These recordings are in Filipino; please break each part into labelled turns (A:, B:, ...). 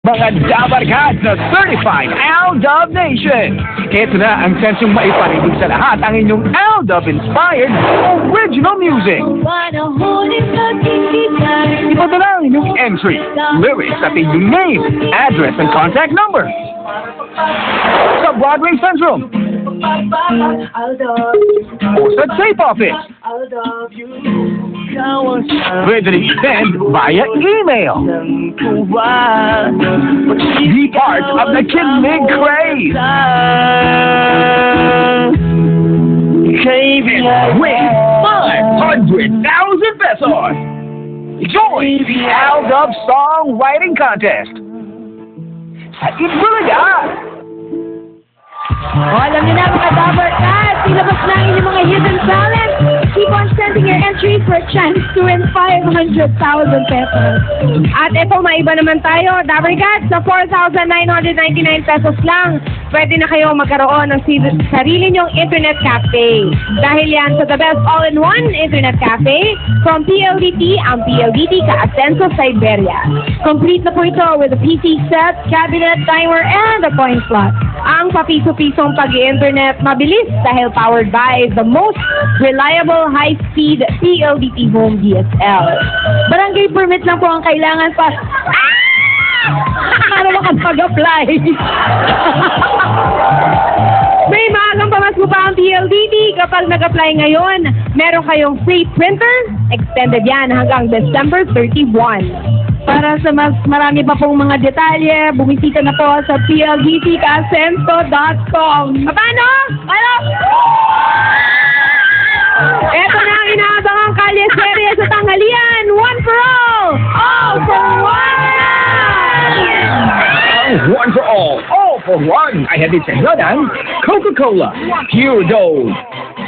A: Mga Dabarkads na Certified Aldab Nation! Ito na ang sensyong maiparinig sa lahat ang inyong Aldab-inspired original music. Ipadala ang inyong entry, lyrics at inyong name, address, and contact number. Sa Broadway Central o sa Tape Office. Pwede rin send via email. Be part of the Kilig Craze. And win 500,000 pesos. Join the Aldab Songwriting Contest. Sa Itbulaga.
B: Alam niyo na mga Dabarkads, ilabas na ang inyong mga hidden talents. Keep on sending your entries for a chance to win 500,000 pesos. At ito, maiba naman tayo. Dabarkads, sa 4,999 pesos lang, pwede na kayo magkaroon ng sarili nyong internet cafe. Dahil yan sa the best all-in-one internet cafe from PLDT, ang PLDT Ka-Asenso Siberia. Complete na po ito with a PC set, cabinet, timer, and a coin slot. Ang papiso-pisong pag-internet mabilis dahil powered by the most reliable high-speed PLDT Home DSL. Barangay permit lang po ang kailangan para makapag-apply. May maagang pamasko pa ang PLDT kapag nag-apply ngayon. Meron kayong free printer, extended yan hanggang December 31. Para sa mas marami pa pong mga detalye, bumisita na po sa plbtkasenso.com. Paano? Ano? Ito na ang inaabangang kalye serye sa tanghalian. One for all for one!
A: One for all for one. Ay hatid sa inyo ng Coca-Cola, Pure Gold,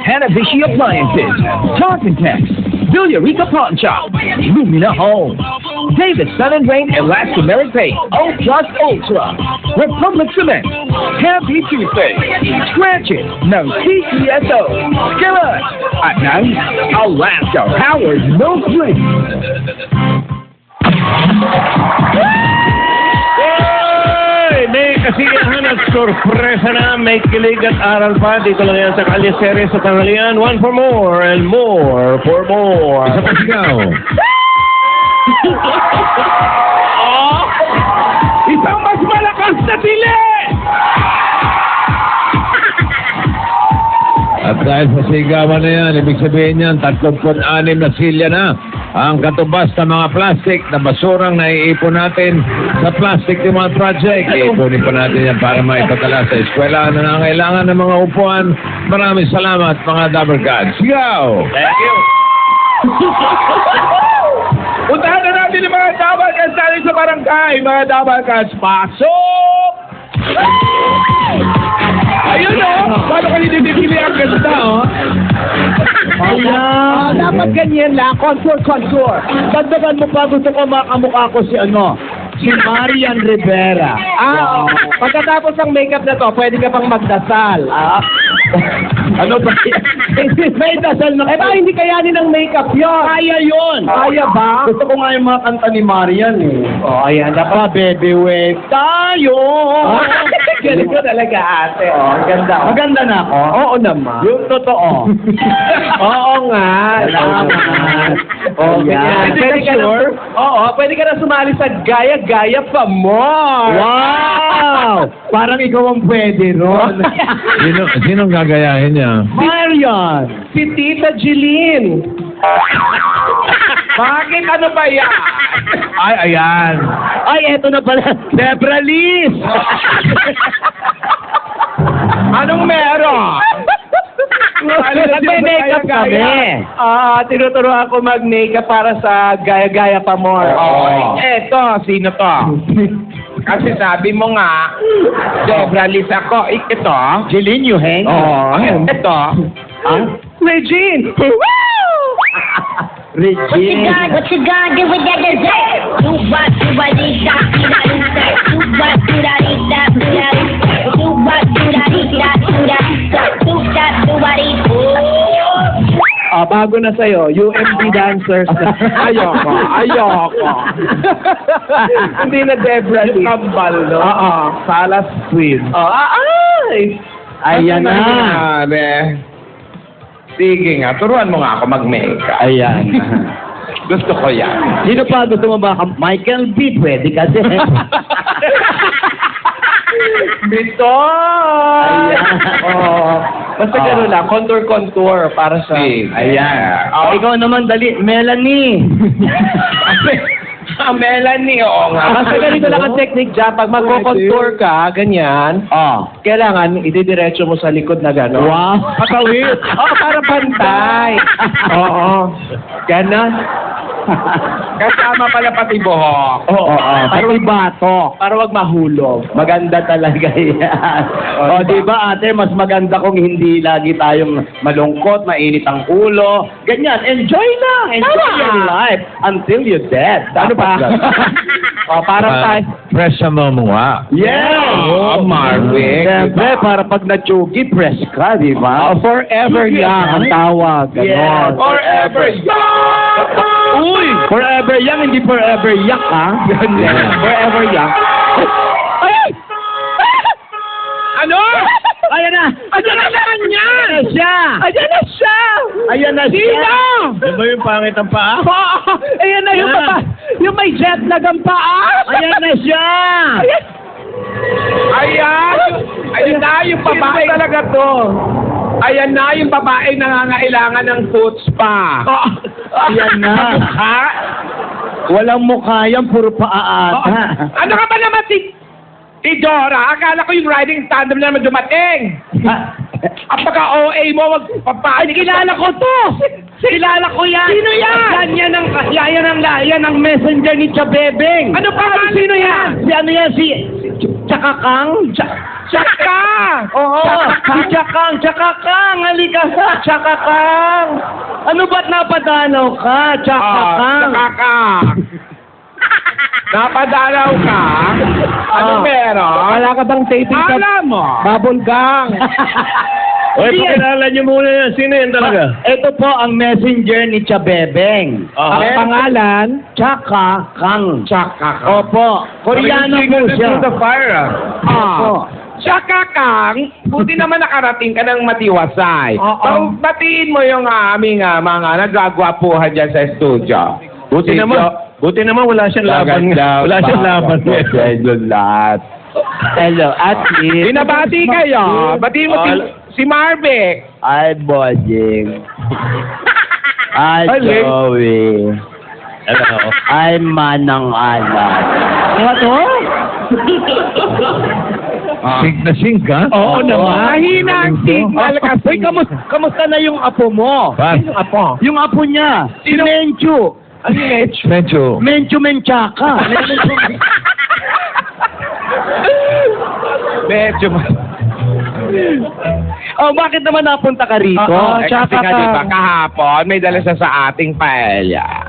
A: Hanabishi Appliances, Johnson Text, Villarica Pawn Shop, Lumina Home, David Sun and Rain Elastomeric Paint, Ultra, Republic Cement, Happy Tuesday, Scratch It ng CCSO, Skillet, at ng Alaska Powered Milk Drink.
C: May kasiyahan at sorpresa na, may kilig at aral pa. Dito lang yan sa Kalye Serye sa tanghalian. One for more and more for more.
D: Isa pa sigaw.
A: Isang mas malakas na tili!
D: At dahil sa sigawan na yan, ibig sabihin yan, 36 na silya na ang katubas ng mga plastic na basurang naiipon natin sa Plastic Demand Project. Iipunin pa natin yan para maipadala sa eskwela na nangangailangan ng mga upuan. Maraming salamat mga Dabarkads. Sigaw!
C: Thank you.
A: Puntahan na natin yung mga Dabarkads natin sa barangay. Mga Dabarkads, pasok! Ayun o! Paano ka nititipili ang ganda o?
E: Ayan. Dapat ganyan lang. Contour. Dagdagan mo pa, gusto ko makamukha ko si Marian Rivera. Pagkatapos ng makeup na to, pwede ka pang magdasal. Ano ba yan? May dasal na. Eh ba, hindi kayanin ng makeup yun. Kaya yun. Kaya ba? Gusto ko nga yung mga kanta ni Marian eh. Ayan. Dapat baby wave tayo. Galing ko talaga ate. Ang ganda. Maganda na ako? Oo naman. Yung totoo. Oo nga. Salamat. Pwede ka na, pwede ka na sumali sa Gaya-Gaya Pa More. Wow! Parang ikaw ang pwede ron.
D: Sinong gagayahin niya?
E: Marian! Si Tita Jeline! Bakit? Ano ba yan?
A: Ay, ayan.
E: Ay, eto na pala. Debra Liz! Anong meron? Nagme-makeup kami. Tinuturo ako mag-makeup para sa Gaya-Gaya Pa More.
A: Eto, sino to? Kasi sabi mo nga, Debra Liz ako. Ito?
E: Jeline Yuheng?
A: Ito?
E: Regine! Regine!
B: What you gonna do with that dessert? Do what, do what, do that, do that, do what, do that, do that, do that, do what, do that, do that, do that, do that, do what,
E: bago na sa'yo, UMD dancers na. Ayoko. Hindi na Debra. Yung kambal, no? Oo, Salas Queen.
F: Ayan na.
C: Sige nga, turuan mo nga ako mag-makeup.
F: Ayan.
C: Gusto ko yan.
F: Sino pa gusto mo ba? Michael B. Pwede kasi.
E: Bitoy!
F: Ayan.
E: Basta gano'n lang, contour para sa...
F: Ayan. Ikaw naman, dali. Melanie.
C: Melanie, oo nga.
E: Basta ganito lang ang technique dyan. Pag magko-contour ka, ganyan, kailangan ididiretso mo sa likod na gano'n.
F: Wow.
E: Patawid. Para pantay. Oo. Ganon.
C: Kasama pala pati buhok.
F: Pati batok.
E: Para wag mahulog.
F: Maganda talaga yan. Di ba ate, mas maganda kung hindi lagi tayong malungkot, mainit ang ulo. Ganyan, enjoy lang. Enjoy your life until you're dead. Ano pa?
E: Parang tayo.
D: Fresh sa mga mukha.
F: Yeah!
C: Marvick.
F: Siyempre, para pag na-chugi, press ka, di ba?
E: Forever young ang tawag.
F: Yes.
E: Ganon.
C: Forever young!
F: Uy! Forever young, hindi forever yak, ha?
E: Forever young.
C: Ano?
F: Ayan na!
C: Ano na naman yan?
F: Ayan na siya!
C: Ayan na siya!
F: Ayan na siya!
C: Sino?
D: Di ba yung pangit ang paa?
C: Ayan na yung papa. Yung may jet lag ang paa.
F: Ayan na siya!
C: Ayan na yung babae talaga to. Ayan na yung babae nangangailangan ng foot spa.
F: Ayan na!
C: Ha?
F: Walang mukha yan, puro paa ata.
C: Ano ka ba naman si Dora? Akala ko yung riding tandem na naman dumating. Ang pagka-OA mo, magpapain.
F: Kilala ko to! Kilala ko yan!
C: Sino yan?
F: Yan ang messenger ni Chabebeng!
C: Ano pa? Sino yan?
F: Si ano yan? Si Chakakang?
C: Tsaka!
F: Oo! Si Chakakang! Halika sa Chakakang! Ano ba't napadanaw ka? Chakakang!
C: Tsakakang. Napadalaw ka? Ano meron?
E: Wala ka bang taping sa
C: Alam mo.
E: babulgang?
D: Oy, pakilala niyo muna yan. Sino yan talaga?
F: Ito po ang messenger ni Chabebeng.
E: Ang pangalan?
F: Chakakang.
E: Tsaka.
F: Opo. Koreano po siya.
C: The fire,
F: Opo.
C: Tsaka Kang, buti naman nakarating ka ng matiwasay. So, batiin mo yung aming mga nagagwapuhan dyan sa studio.
D: Buti naman wala siyang laban. Wala siyang laban.
F: lahat. Hello, Ate.
C: Binabati kayo. Batiin mo si Marvick.
F: Ay, Bodjing. Ay,
C: Alec.
F: Joey.
D: Hello.
F: Ay, Manang Alat. Ano?
D: Sing na sing ka?
E: Oo naman.
C: Mahina ang signal kasi.
F: Uy, kamusta na yung apo mo?
D: Pat.
C: Yung apo.
F: Yung apo niya, si
C: Sino?
F: Menchu.
C: Ano yung edge?
D: Medyo.
F: Menchu Menchaka.
C: Medyo.
F: Oh, bakit naman napunta ka rito?
C: Kasi nga diba, kahapon may dala siya sa ating paella.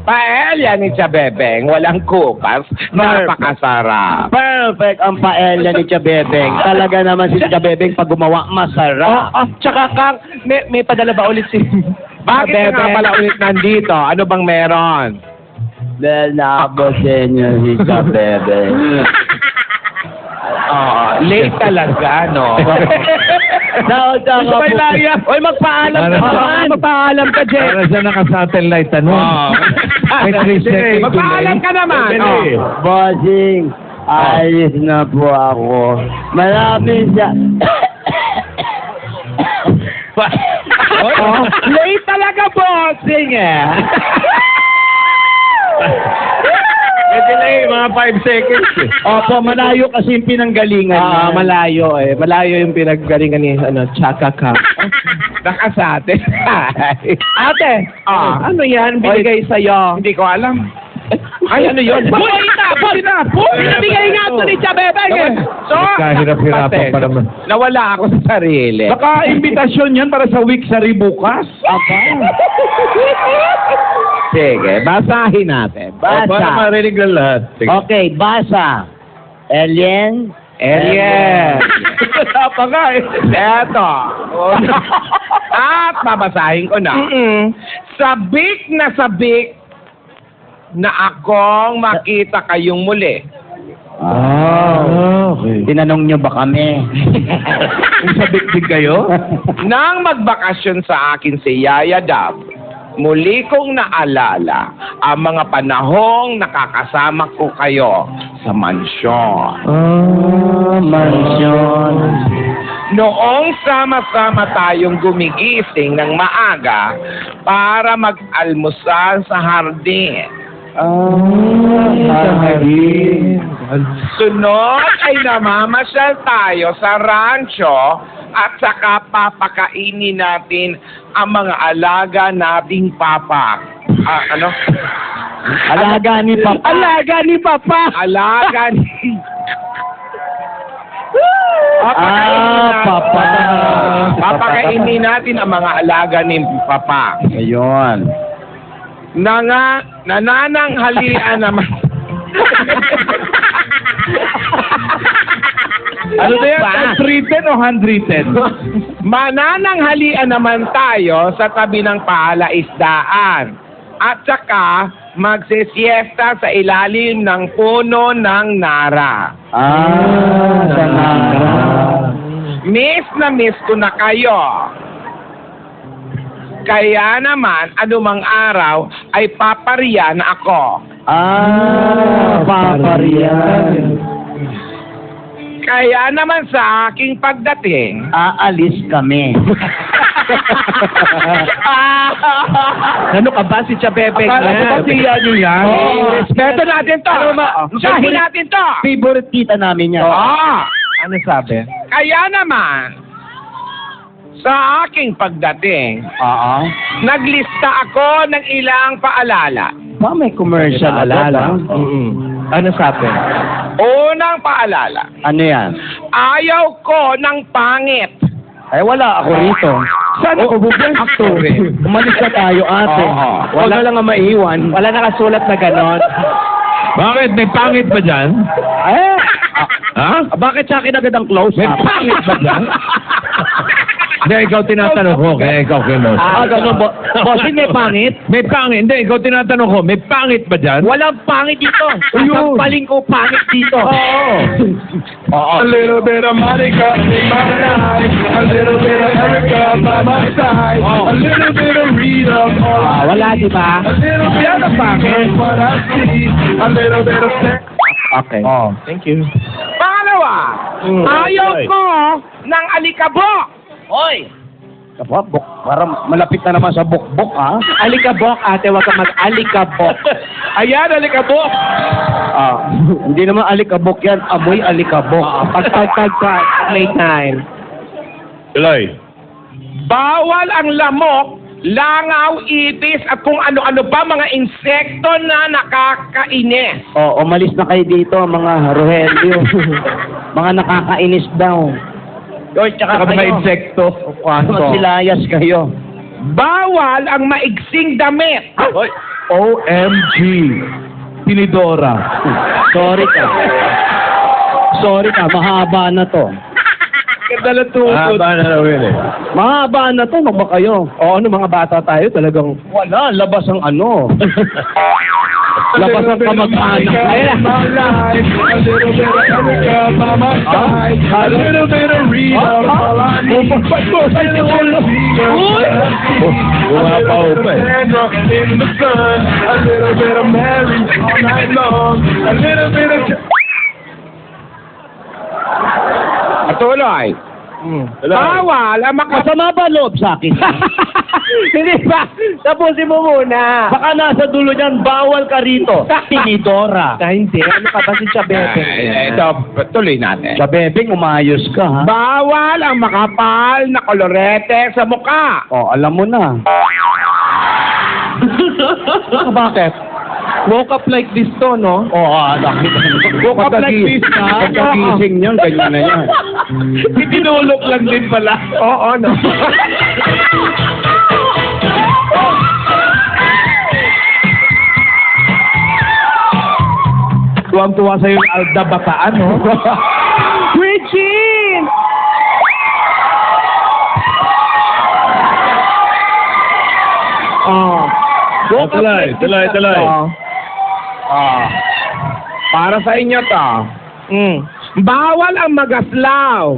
C: Paella ni Chabebeng, walang kupas, napakasarap.
F: Perfect ang paella ni Chabebeng. Talaga naman si Chabebeng pag gumawa, masarap.
E: Tsaka Kang, may padala ba ulit si...
C: Bakit ka nga pala ulit nandito? Ano bang meron?
F: Dahil nakabosin niya si Chabebeng.
C: Late talaga, no?
F: Gusto ba ilaya? Oy, magpaalam ka naman.
E: Magpaalam ka, Jeff.
D: Para sa naka-satellite, ano? May 3 seconds
C: Magpaalam ka naman.
F: Bossing, ayos na po ako. Malapit siya.
C: Late talaga, bossing eh.
D: May delay, mga 5 seconds.
F: Opo, malayo kasi yung pinanggalingan niya.
E: Malayo eh. Malayo yung pinaggalingan ni Tsaka Kang.
C: Nakasate.
E: Ate, ano yan binigay sa'yo?
C: Hindi ko alam.
E: Ay, ano yun?
C: Boy,
E: Binibigay nga ito ni Chabebeng eh.
C: So,
D: Kahirap-hirapan pa naman.
C: nawala ako sa sarili.
E: Baka imbitasyon yan para sa week sa bukas.
C: Sige, basahin natin.
F: Basa.
D: Para marinig lang lahat. Sige.
F: Okay, basa. Alien.
C: Alien.
E: Wala pa nga eh.
C: Eto.
G: At babasahin ko na. Sabik na akong makita kayong muli.
F: Okay. Tinanong nyo ba kami?
D: Sabik din kayo?
G: Nang magbakasyon sa akin si Yaya Dab, muli kong naalala ang mga panahong nakakasama ko kayo sa mansyon.
F: Mansyon.
G: Noong sama-sama tayong gumigising ng maaga para mag-almusal sa hardin. Sunod ay namamasyal tayo sa rancho at saka papakainin natin ang mga alaga nating papa. Ano?
F: Alaga ni Papa.
E: Alaga ni Papa.
G: Alaga ni...
F: Papa.
G: Papakainin natin ang mga alaga ni Papa.
F: Ayun.
G: Nanananghalian naman.
D: Ano na yan? Handwritten o handwritten?
G: Manananghalian naman tayo sa tabi ng palaisdaan. At saka, magsisiesta sa ilalim ng puno ng nara.
F: Sa Nara.
G: Miss na miss ko na kayo. Kaya naman, anumang araw ay papariyan ako.
F: Papariyan.
G: Kaya naman sa aking pagdating,
F: Aalis kami.
E: Ano ka ba si Chabebe?
D: Akala ko ba siya nyo yan?
G: respeto natin to. Sahin natin to.
F: Favorite kita namin yan.
E: Ano sabi?
G: Kaya naman, sa aking pagdating, naglista ako ng ilang paalala.
F: May commercial
E: Alala.
F: alala.
E: Ano sabi?
G: Unang paalala,
F: Ano yan?
G: ayaw ko ng pangit.
F: Ay, wala ako rito.
E: Saan ako bubyan?
F: Umalis na tayo, ate. Wala lang ang maiwan.
E: Wala nakasulat na ganon.
D: Bakit? May pangit ba dyan? Ha?
F: Bakit sa akin agad ang close
D: May
F: up?
D: pangit ba dyan? Hindi, ikaw tinatanong ko. Kaya ikaw kinos.
F: Ganun po. Bossing, may pangit?
D: May pangit. Hindi, ikaw tinatanong ko. May pangit ba dyan?
F: Walang pangit dito.
D: Ayun.
F: Paling ko pangit dito.
D: A little bit of Monica in my life. A little bit of Erica by my side. A little bit of Rita.
E: Wala, di ba?
D: A little bit of pangit. What I see. A little bit of sex.
F: Okay.
E: Thank you.
G: Pangalawa, ayaw ko ng alikabok.
F: Hoy! Parang malapit na naman sa bukbok, ha?
E: Alikabok, ate. Huwag ka mag-alikabok.
G: Ayan, alikabok.
F: Hindi naman alikabok yan. Amoy alikabok.
E: Pagpagpag playtime.
D: Tuloy.
G: Bawal ang lamok, langaw, ipis, at kung ano-ano pa mga insekto na nakakainis.
F: Umalis na kayo dito, mga Rogelio. Mga nakakainis daw. Tsaka
D: Mga insekto.
F: Mga silayas kayo.
G: Bawal ang maigsing damit.
D: OMG. Tinidora.
F: Sorry ka, mahaba na to.
E: Dala tukod.
D: Haba na raw yun eh.
F: Mahaba na to, ba kayo?
E: Ano mga bata tayo talagang...
F: Wala, labas ang ano. Labas ang kamag-anak.
D: A little bit of Erica by my side. A little bit of Rita. All I need. A little bit of Sandra in the sun. A little bit of Mary all night long. A little bit of...
G: Patuloy. Bawal ang
F: Masama ba loob sa akin?
E: Hindi ba? Tapusin mo muna.
F: Baka nasa dulo niyan, bawal ka rito. Tinidora.
E: Hindi. Ano ka ba si Chabebe?
G: Ito, tuloy natin.
F: Sa bebeng, umayos ka, ha?
G: Bawal ang makapal na kolorete sa muka.
F: Alam mo na. Bakit?
E: Woke up like this to, no?
G: Woke up like this na.
F: Pagkagising niyan, ganyan na yan.
D: Tinulog lang din pala.
G: Oo, no?
D: Tuwang-tuwa sa'yo yung Alda Bataan, no?
E: Regine! Oh.
C: Tuloy.
G: Para sa inyo to. Bawal ang magaslaw.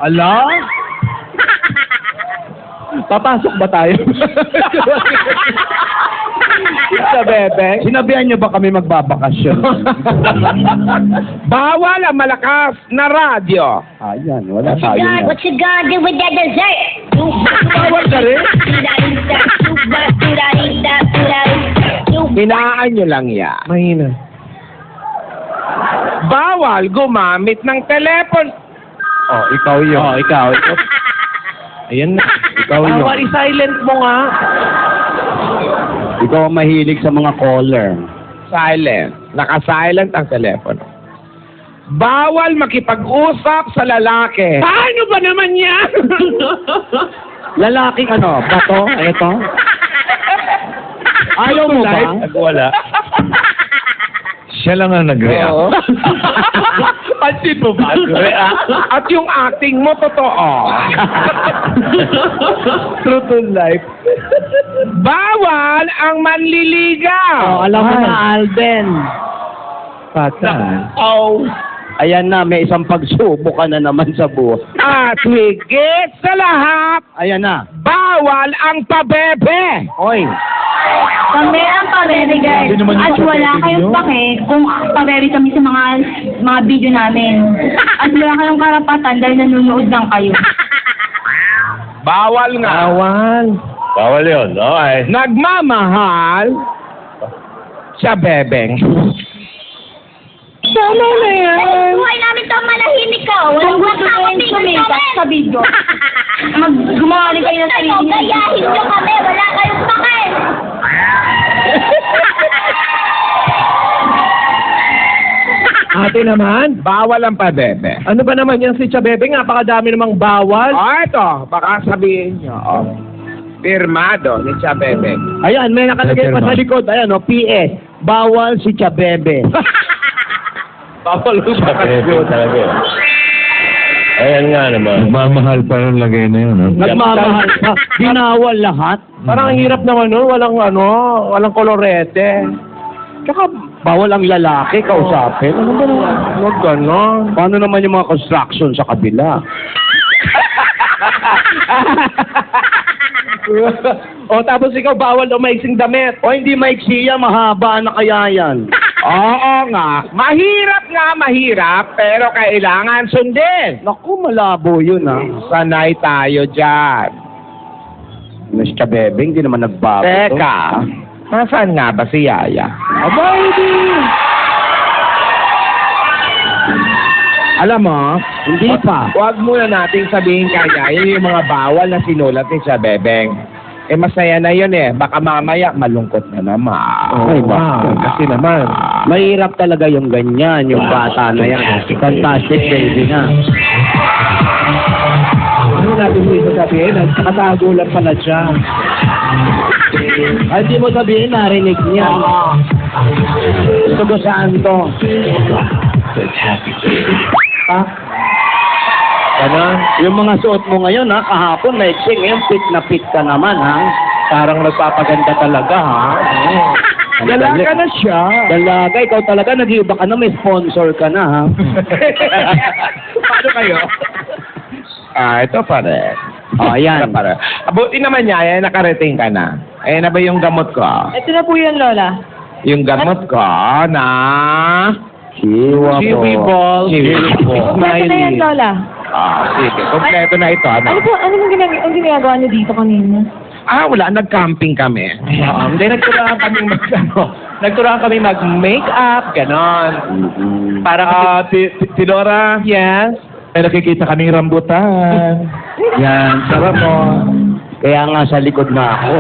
E: Ala? Papasok ba tayo? Sa bebe? Sinabihan niyo ba kami magbabakasyon?
G: Bawal ang malakas na radyo.
E: Ayan, wala tayo na.
H: What you gonna do with that dessert?
E: Bawal na rin?
G: Hinaan nyo lang yan.
E: Mahina.
G: Bawal gumamit ng telepon.
E: Oh, ikaw yun. Oh, ikaw. Ayan na. Ikaw yun.
C: Bawal i-silent mo nga.
E: Ikaw ang mahilig sa mga caller.
G: Silent. Naka-silent ang telepono. Bawal makipag-usap sa lalaki.
C: Paano ba naman yan?
E: Lalaking ano? Bato? Ito? Ayaw mo ba?
C: Wala.
D: Siya lang ang nag-react.
C: Pansin mo ba?
G: At yung acting mo, totoo.
E: True to life.
G: Bawal ang manliligaw.
E: Oh, alam mo na, Alden. Patan.
G: Oh.
E: Ayan na, may isang pagsubok ka na naman sa buhay.
G: At higit sa lahat,
E: Ayan na.
G: bawal ang pabebe.
E: Oy.
H: Kami ang pabebe, guys. At wala kayong pake kung pabebe kami sa mga video namin. At wala kayong karapatan dahil nanonood lang kayo.
G: Bawal nga.
C: Bawal yun. Okay.
G: Nagmamahal sa bebeng.
H: Tama na yan. Buhay namin ito, malahimik ka. Walang gusto kayong sumikap sa video. Gumawa rin kayo ng sarili. Gayahin nyo kami, wala kayong pake.
E: Ate naman,
G: Bawal ang pabebe.
E: ano ba naman yan si Chabebe? Napakadami namang bawal.
G: Ito, baka sabihin nyo. Pirmado ni Chabebe.
E: Ayan, may nakalagay pa sa likod. Ayan, PS. Bawal si Chabebe.
C: Bawal ko sa talaga. Ayan nga naman.
D: Nagmamahal pa yung lagay na yun.
E: Nagmamahal pa. Binawal lahat. Parang ang hirap naman nun. Walang kolorete. Tsaka bawal ang lalaki kausapin. Ano ba naman? Huwag ganon. Paano naman yung mga construction sa kabila? O tapos ikaw bawal o maiksing damit. O hindi maiksi yan, mahaba na kaya yan.
G: Oo nga. Mahirap, pero kailangan sundin.
E: Naku, malabo yun ha.
G: Sanay tayo dyan.
E: Miss Chabebe, hindi naman nagbago.
G: Teka, nasaan nga ba si Yaya?
E: Aba, hindi. Alam mo, hindi pa.
G: Huwag muna nating sabihin kay Yaya yung mga bawal na sinulat ni Chabebeng. Masaya na yun Baka mamaya malungkot na naman.
E: Ay, wow.
G: Kasi naman.
E: Mahirap talaga yung ganyan, yung bata na yan. Fantastic baby na. Ano natin mo ito sabihin? Nakatago lang pala siya. Ay, di mo sabihin, narinig niya. Gusto ko saan to? Ha? Ganon? Yung mga suot mo ngayon, ha? Kahapon, maiksi. Ngayon, fit na fit ka naman, ha? Parang nagpapaganda talaga, ha?
G: Dalaga na siya.
E: Dalaga, ikaw talaga, nag-iiba ka na, may sponsor ka na, ha?
G: Paano kayo? Ito pa rin.
E: Oh, ayan.
G: Ito pa rin. Buti naman Yaya, nakarating ka na. Ayan na ba yung gamot ko?
B: Ito na po yun, Lola.
G: Yung gamot ko na...
E: Chiwa po.
G: Chiwi ball. Chiwi ball.
B: Ito na yan, Lola.
G: Sige. Kompleto na ito.
B: Ano bang ginagawa niyo dito kanina?
G: Wala. Nag-camping kami.
E: Hindi, nagturahan kami mag-make-up, ganon. Para Tinora, yes. May nakikita kaming rambutan. Yan, sarap mo. Kaya nga sa likod na ako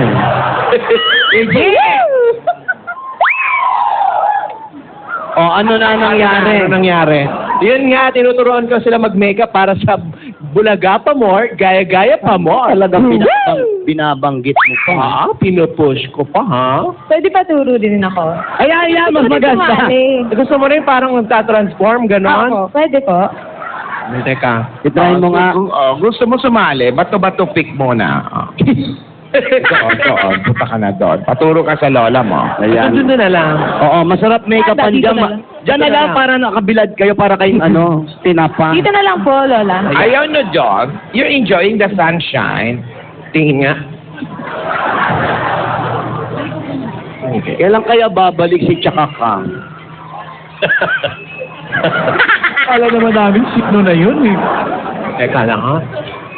E: O, ano na nangyari? Ano nangyari? Yun nga, tinuturuan ko sila mag-makeup para sa bulaga pa more, gaya-gaya pa more. Talagang binabanggit mo pa. Ha? Pinupush ko pa, ha?
B: Pwede pa turo din ako.
E: Ay, mas maganda. Gusto mo rin parang magta-transform, ganon?
B: Ako, pwede po.
G: Teka.
E: Itry mo nga.
G: Gusto mo sumali? Bato-bato pick muna. Doon. Punta ka na doon. Paturo ka sa lola mo.
F: Ayan.
C: Doon na lang.
F: Oo, masarap make-upan
B: Dito
F: dyan.
B: na lang.
F: Diyan na lang para nakabilad kayo para kayong tinapa.
B: Dito na lang po, Lola.
G: Ayaw nyo doon. You're enjoying the sunshine. Tingin nga.
F: Kailan kaya babalik si Chakakang?
E: Kala naman namin sipno na yun eh.
C: Teka lang, ha?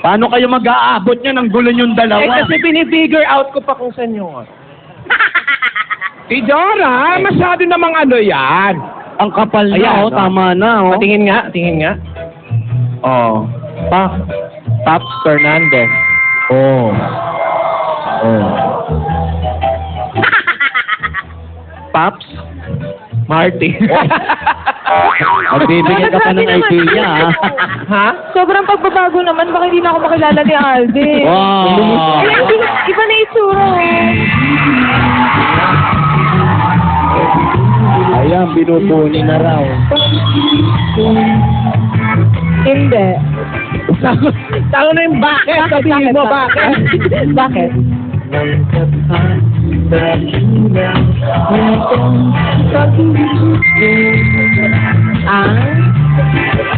F: Paano kayo mag-aabot niya ng gulo yung dalawa?
C: kasi binifigure out ko pa kung saan yung...
G: Si Dora, masyado namang ano yan.
F: Ang kapal na,
C: Ayan,
F: tama na,
C: Tingin nga.
F: Oh.
C: Pops Fernandez.
F: Oh.
C: Pops Martin.
F: Magbibigay ka pa ng idea, ha?
C: Ha?
B: Sobrang pagbabago naman, baka hindi na ako makilala ni Alden.
F: Wow!
B: Ay, iba na itsura.
F: Ayan, binubuni na raw.
B: Hindi.
C: Talo na yung bakit. Sabihin mo bakit.
B: Bakit?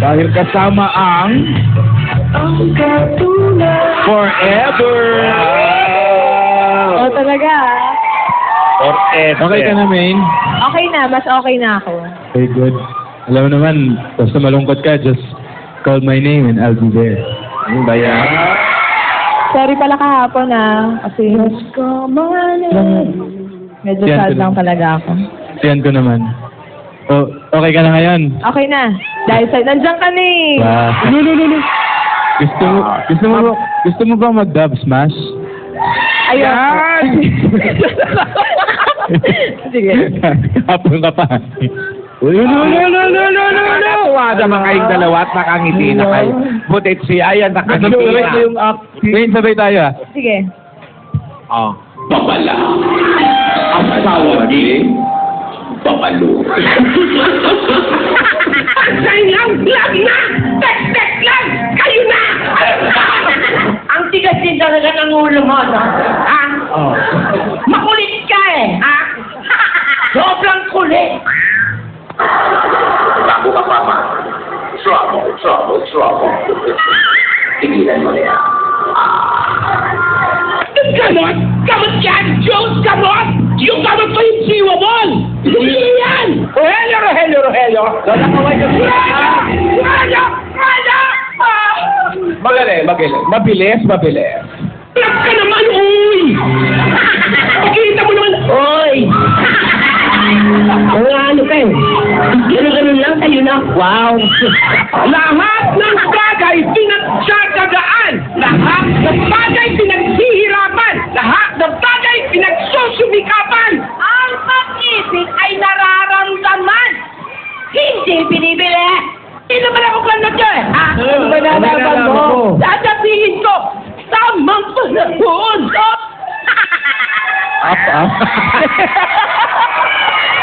G: Dahil kasama ang Forever.
B: Oh, talaga.
G: Forever.
E: Okay ka na, Maine?
B: Okay na, mas okay na ako.
E: Very good. Alam mo naman, basta malungkot ka, just call my name and I'll be there.
G: Ano ba yan?
B: Sorry pala kahapon kasi medyo
E: Yan,
B: sad
E: tuloy.
B: lang talaga ako.
E: Siyan ko naman. Oh, okay ka na ngayon?
B: Okay na. Dahil nandiyan ka na eh.
E: Wow. No. Gusto mo ba mag-dub smash?
B: Ayun. Sige.
E: Hapon ka pa.
G: Wala naman kayong dalawa at nakangiti na kayo. Butit si Ayan nakangiti
E: Sabay
G: na.
E: yung up. Maine, sabay tayo ah.
B: Sige.
G: Oh.
I: Babala. Ang tawag ni Babalo.
A: Lang na! Tek lang! Kayo na! Ang tigas din talaga ng ulo mo, no? Ha? Makulit ka eh, ha? Sobrang kulit!
I: Bago ka pa man. Trouble. Tigilan mo na yan.
A: Gamot! Gamot yan! Diyos, gamot! Yung gamot ko yung chewable! Hindi yan!
G: Rogelio!
A: Wala!
G: Magaling. Mabilis.
A: Plak ka naman, uy! Pakita mo naman, uy! Mga ano kayo? Ganun lang kayo na. Wow! Lahat ng bagay pinagsasagaan! Lahat ng bagay pinaghihirapan! Lahat ng bagay pinagsusumikapan! Ang pag-ibig ay nararamdaman! Hindi binibili! Hindi naman ako kanya dyan! Ha? Ano ba nalaman mo? Sasabihin ko! Tamang panahon!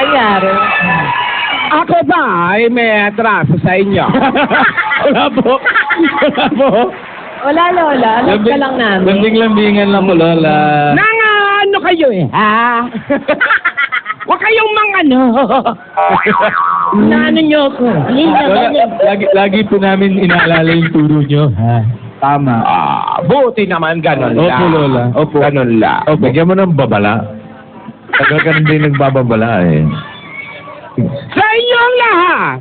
B: Anyari.
G: Ako ba ay may atraso sa inyo?
E: Wala po.
B: Wala, Lola. Alam ka lang namin.
E: Lambing-lambingan lang po, Lola.
G: Ano kayo eh, ha? Huwag kayong Naano nyo ako?
E: Lola, lagi po namin inaalala yung turo nyo. Ha? Tama.
G: Buti naman ganun
E: Opo,
G: lang.
E: Lola. Opo.
G: Ganun lang.
E: Opo.
D: Bigyan mo ng babala. Tagal ka na din nagbababala eh.
G: Sa inyong lahat!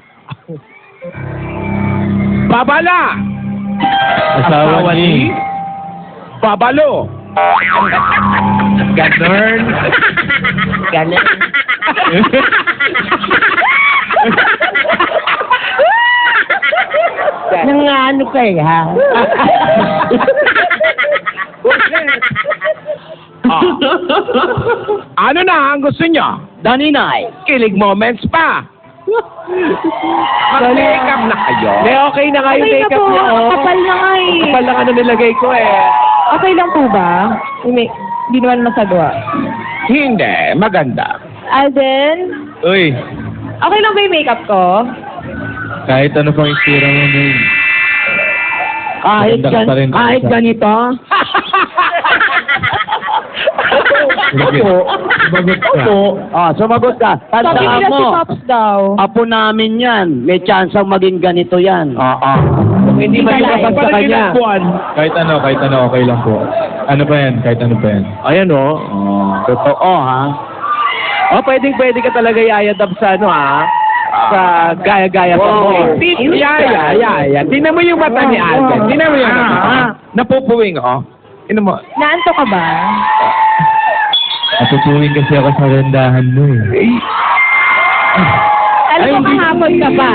G: Babala!
E: Asawa ni...
G: Babalo!
E: Ganun.
A: Nangano kayo, ha?
G: Ano na ang gusto nyo?
F: Daninay.
G: Kilig moments pa! Mag-makeup na kayo.
C: Okay na nga yung
B: Okay na
C: makeup
B: po.
C: niya, oh.
B: Kapal na nga eh.
C: Kapal na nga na nilagay ko eh.
B: Okay lang po ba? Hindi naman masagawa.
G: Hindi, maganda.
B: Alden,
E: Uy,
B: okay lang ba yung makeup ko?
E: kahit ano pang istira mo, Maine. Maganda ka pa rin.
A: Kahit ganito?
D: Sumagot ka.
F: Sumagot ka.
B: Sabi
F: Tandaan
B: nila si
F: mo,
B: Pops daw.
F: apo namin yan. May chance ang maging ganito yan.
E: Kung hindi
B: Hindi
E: malilabas sa kanya.
D: Kahit ano, okay lang po. Ano pa yan? Kahit ano pa yan.
E: Ayan o.
F: Totoo, ha?
E: Pwede ka talaga yayadab sa ano ha. Sa gaya-gaya pa mo.
G: Yaya. Tingnan mo yung mata ni Alden. Tingnan mo yung mata. Napupuwing, oh. Tingnan mo.
B: Naanto ka ba?
D: Natutuwing kasi ako sa rendahan mo eh.
B: Alam mo, kahapon ka ba?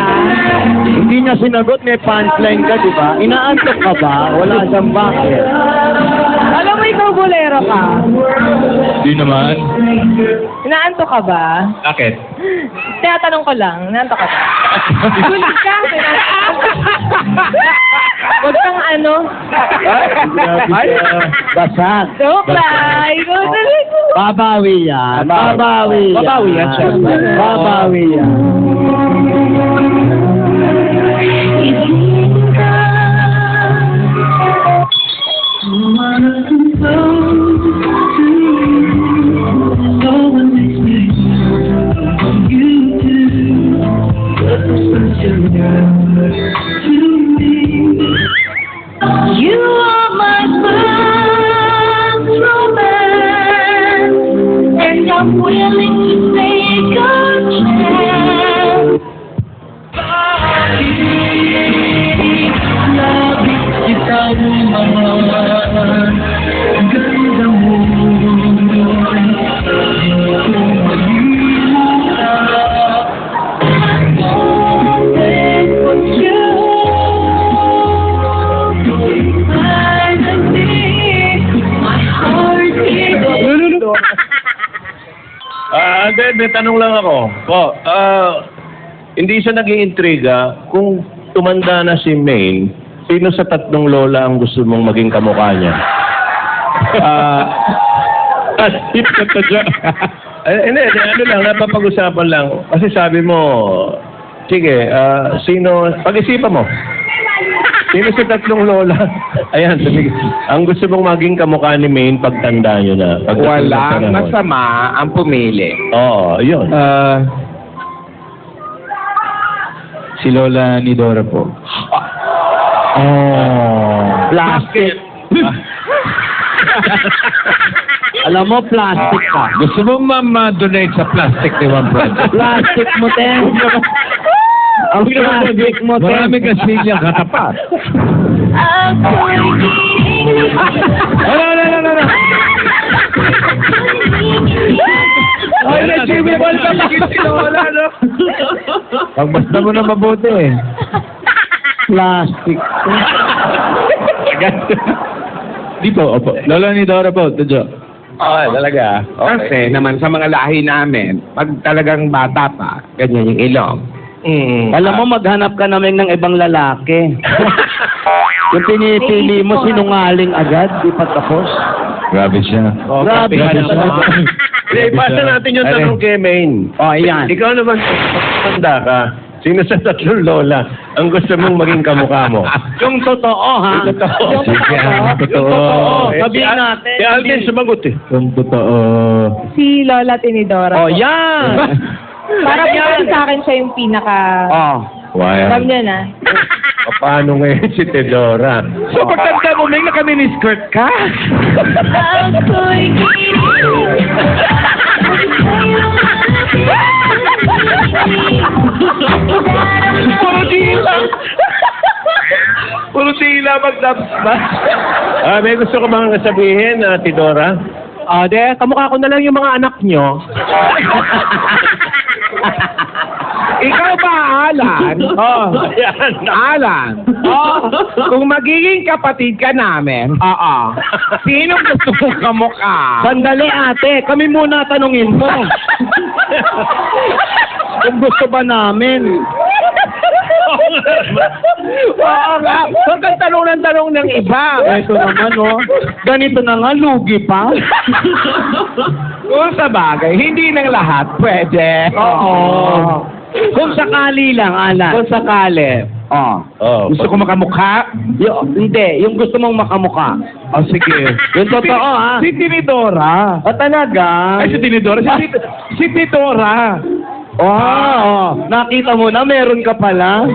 F: Hindi niya sinagot, may punchline ka, di ba? Inaantok ka ba? Wala siyang bakit.
B: Alam mo, ikaw bolero ka.
D: Di naman.
B: Inaanto ka ba?
D: Bakit?
B: Tinatanong ko lang, inaanto ka ba? Gulit ka. Huwag kang ano.
F: Basag.
B: Joke lang. Ikaw talaga.
F: Babawi yan. Babawi yan, syempre. Babawi yan.
H: You are my first romance, and I'm willing to take a chance. Labis kita naman, ganda mo, di ko mahirap. Take what you
C: May tanong lang ako. Hindi siya nag-iintriga kung tumanda na si Maine, sino sa tatlong lola ang gusto mong maging kamukha niya? Tip ka to dyan. Hindi, ano lang, napapag-usapan lang. Kasi sabi mo, sige, sino, pag-isipan mo. Sino sa tatlong lola? Ayan, sabi, ang gusto mong maging kamukha ni Maine pagtanda nyo na.
G: Walang masama ang pumili.
C: Oo, yun.
D: Si Lola ni Dora po.
F: Plastic. Alam mo, plastic ka.
D: Gusto mo ma-donate sa plastic ni One Project?
F: Plastic mo, Ten. Ang plastic mo, Ten.
D: Marami kasi niyang katapat. Wala.
G: Ay, achievable ka lang si Lola, no?
D: Pagbasta mo na mabuti eh.
F: Plastic.
D: Dito, opo. Lola ni Dora po, Tadyo.
G: Oo, talaga. Kasi naman sa mga lahi namin, pag talagang bata pa, ganyan yung ilong.
F: Alam mo, maghanap ka namin ng ibang lalaki. Yung pinipili mo, sinungaling agad, di pa tapos.
D: Grabe siya.
F: Grabe
C: Grabe
F: ka
C: siya.
F: naman.
C: Ipasa natin yung tanong kay Maine.
F: Ayan.
C: Ikaw naman, tanda ka, sino sa tatlong lola ang gusto mong maging kamukha mo?
F: Yung totoo, ha?
C: Yung totoo.
D: Sige, ang totoo.
F: Sabihin natin.
C: Si Alden sumagot eh.
D: Yung totoo.
B: Si Lola Tinidora.
F: Yan!
B: Para sa akin siya yung pinaka...
D: Why?
B: Alam niyo na.
C: Paano ngayon si Teodora?
G: So, pagtanda mo, may naka-miniskirt ka? Puro tila. Puro tila mag-dubs ba?
C: May gusto ko bang sabihin, Teodora?
E: Kamukha ko na lang yung mga anak nyo.
G: Ikaw ba, Alan? Alan. Kung magiging kapatid ka namin, sino gusto mong kamukha?
F: Sandali, ate. Kami muna tanungin mo. Kung gusto ba namin.
G: Oo nga. Huwag kang tanong ng iba.
F: Ito naman, ganito na nga, lugi pa.
G: Kung sa bagay, hindi ng lahat pwede.
F: Oo. Kung sakali lang, Alan.
G: Kung sakali.
F: Oh.
E: Gusto ko makamukha?
F: Hindi, yung gusto mong makamukha.
E: Oh, sige.
F: Yung totoo, ha?
E: Si Tinidora.
F: O talaga?
E: Ay, si Tinidora. Si Titora.
F: Nakita mo na, meron ka pala.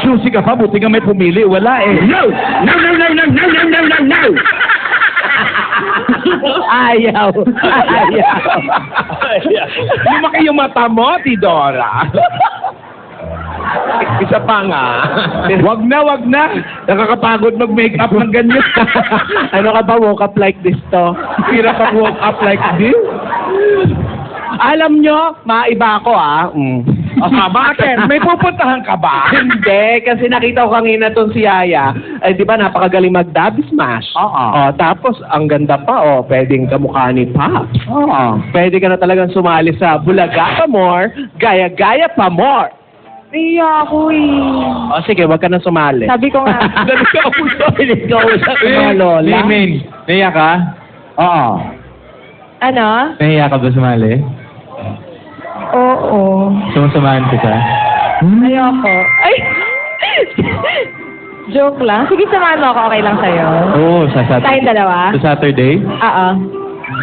E: Juicy ka pa, buti nga may pumili. Wala eh.
A: No! No, no, no, no, no, no, no, no, no!
F: Ayaw.
G: Lumaki yung mata mo, Tidora. Isa pa nga.
E: Wag na. Nakakapagod mag-makeup ng ganyan.
F: Ano ka ba, woke up like this to?
E: Hirap ang woke up like this.
F: Alam nyo, maiba ako,
G: Bakit? May pupuntahan ka ba?
F: Hindi, kasi nakita ko kanina tong si Yaya. Ay, di ba, napakagaling mag-dub smash.
E: Oo.
F: Tapos, ang ganda pa, pwedeng kamukha ni Pop. Pwede ka na talagang sumali sa Bulaga pa more, Gaya-Gaya pa more.
B: Iya ako eh.
F: Sige, wag ka na sumali.
B: Sabi ko nga.
F: Nagkausap ng mga lola.
D: Limin, naiya ka?
F: Oo.
B: Ano?
D: Naiya ka ba sumali?
B: Oo.
D: Sumasamahan kita?
B: Ayoko. Ay! Joke lang. Sige, samahan mo ako. Okay lang sa'yo.
D: Oo, sa Saturday.
B: Tayong dalawa?
D: Sa Saturday?
B: Oo.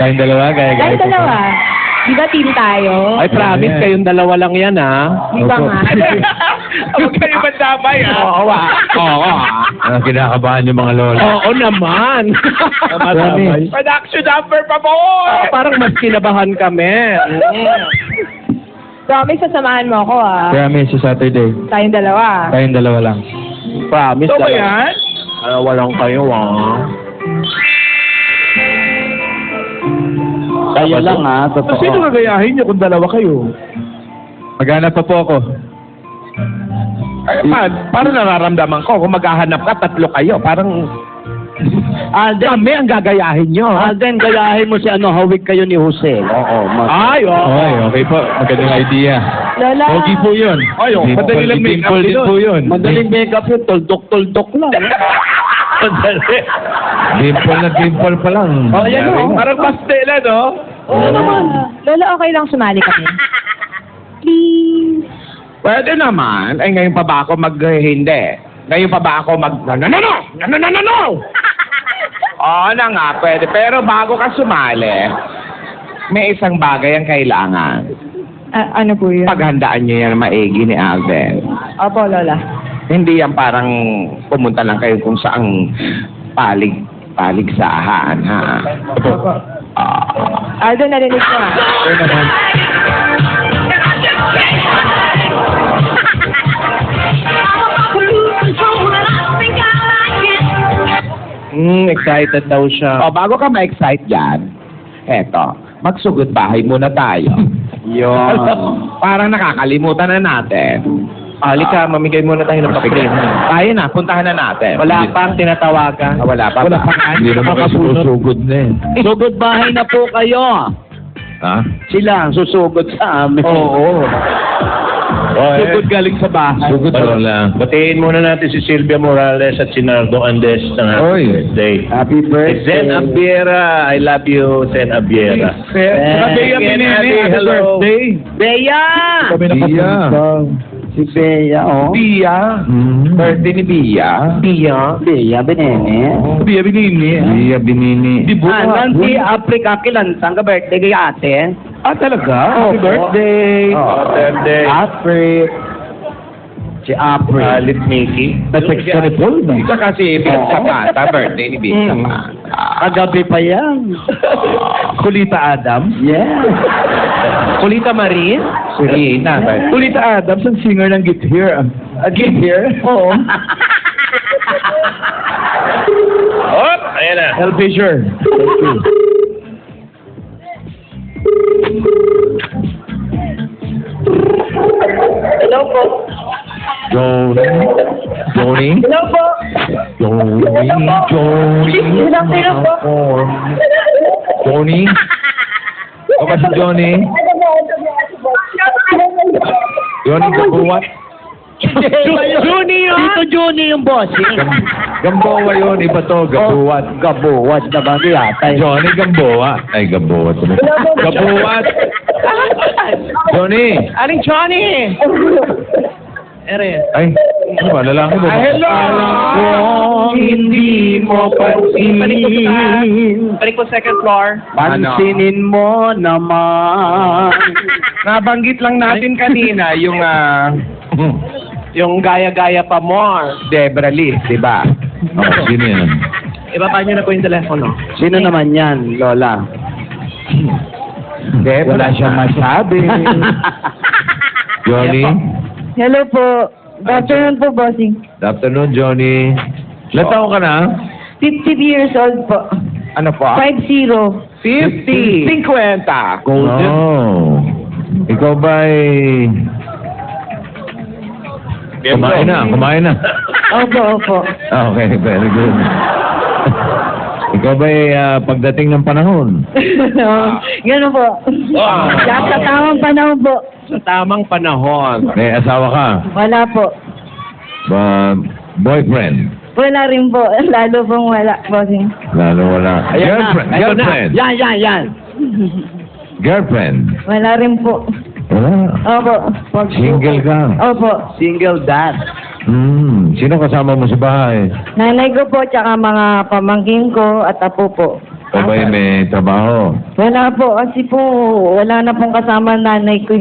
D: Tayong dalawa? Gaya-gaya
B: Tayong
D: pa
B: dalawa. Di ba team tayo?
F: Ay, promise,
D: Ayan.
F: kayong dalawa lang yan, ha?
B: Di ba nga?
G: Huwag kayo madamay,
F: Oo,
D: Kinakabahan yung mga lola.
F: Oo naman.
D: Promise.
G: Production number pa mo!
F: Parang mas kinabahan kami.
B: Promise, sasamahan mo ako
D: Promise, sa Saturday.
B: Tayong dalawa.
D: Tayong dalawa lang.
F: Promise
G: Ito ba
F: dalawa.
G: yan?
F: Walang kayo, Kayo lang, ha? Totoo.
E: Sino gagayahin niyo kung dalawa kayo?
D: Maghanap pa po ako.
G: Ay, paano nararamdaman ko kung maghahanap ka, tatlo kayo? Parang kami ang gagayahin nyo.
F: Alden, gayahin mo si hawig kayo ni Jose. Oo.
G: Ay,
D: Okay, okay po. Magandang idea.
B: Lola.
D: Pogi po yun.
G: Ay,
E: madali lang make-up
D: Dimple din
E: yun.
D: po yun.
F: Madaling makeup yun, tuldok-tuldok lang.
D: Dimple na dimple pa lang.
G: Parang pastela, no?
B: Oo naman. Lola, okay lang sumali kami. Please.
G: Pwede naman. Ay, ngayon pa ba ako hindi? Ngayon pa ba ako No! Oo na nga, pwede. Pero bago ka sumali, may isang bagay ang kailangan.
B: Ano po yun?
G: Paghandaan niyo yan maigi ni Alden.
B: Opo, Lola.
G: Hindi yan parang pumunta lang kayo kung saang paligsahan, ha?
B: Aldo, narinig ko
D: Sure naman.
F: Excited daw siya.
G: O, bago ka ma-excite dyan, eto, magsugod bahay muna tayo.
F: Yun.
G: Parang nakakalimutan na natin.
F: Halika, mamigay muna tayo ng papel.
G: Tayo na, puntahan na natin.
F: Wala pang tinatawagan.
G: Wala pa.
E: Wala pa nga.
D: Hindi naman kayo susugod na eh.
F: Sugod bahay na po kayo.
D: Ha?
F: Sila ang susugod sa amin.
E: Oo. Sugod galing sa bahay.
D: Sugod lang.
C: Batiin muna natin si Silvia Morales at si Nardo Andes ng happy
D: Oy.
C: birthday.
F: Happy birthday.
C: Zen Abiera, I love you, Zen Abiera.
E: Bea Binene, happy
C: Hello.
E: birthday.
F: Bea!
E: Kami nakapunta.
F: Si Bea,
G: Bia. Birthday ni Bia.
F: Bea Benene.
E: Bea Binene.
D: Iya binini.
E: Di ba?
F: Nancy Africa Kilantang ka birthday kay ate.
E: Talaga? Happy birthday.
C: Birthday.
F: Afri. Si Afri.
C: Alit Mickey.
E: Na-text ka ni Paul na.
G: Isa kasi Bia Zapata, birthday ni Bia Zapata.
F: Kagabi pa yan.
E: Kulita Adams.
F: Yeah.
G: Kulita Marin. Serena.
E: Kulita Adams ang singer ng Get Here. Get Here? Oo.
C: Oh, ayan na.
E: El Fisher. Thank you.
B: Hello po.
D: Johnny.
B: Hello po.
D: Johnny.
B: Hello po.
D: Johnny. O ba si Johnny? Johnny Gabuwat.
F: Juni yun. Dito Juni yung bossing.
D: Gamboa yun. Iba to. Gabuwat.
F: Gabuwat na ba yata?
D: Johnny Gamboa. Ay, Gabuwat. Gabuwat. Johnny.
F: Aling Johnny.
E: Ere.
D: Ay, ano ba? Lalaki ba?
E: Hello!
F: Hindi mo pansin.
E: Balik po second floor.
F: Pansinin mo naman.
G: Nabanggit lang natin kanina yung gaya-gaya pa more, Debra Lee, di ba?
D: Oh, sino yan?
E: Ibaba niyo na po yung telepono.
F: Sino naman yan, Lola?
G: Debra,
D: Wala siyang masabi. Johnny?
H: Hello po. Good afternoon po, bossing.
D: Good afternoon, Johnny. Ilan taon ka na?
H: 50 years old po.
G: Ano po?
H: 50.
G: 50. 50.
D: Golden. Oh. Ikaw ba kumain na.
H: Opo.
D: Okay, very good. Ikaw ba pagdating ng panahon?
H: Gano'n po. Lahat sa tamang panahon po.
G: Sa tamang panahon.
D: May asawa ka?
H: Wala po.
D: Boyfriend?
H: Wala rin po. Lalo pong wala, bossing.
D: Lalo wala. Girlfriend?
F: Yan.
D: Girlfriend?
H: Wala rin po.
D: Wala.
H: Opo.
D: Single ka?
H: Opo.
F: Single dad.
D: Sino kasama mo sa bahay?
H: Nanay ko po, tsaka mga pamangkin ko at apo po.
D: O ba may trabaho?
H: Wala po, kasi po, wala na pong kasama nanay ko.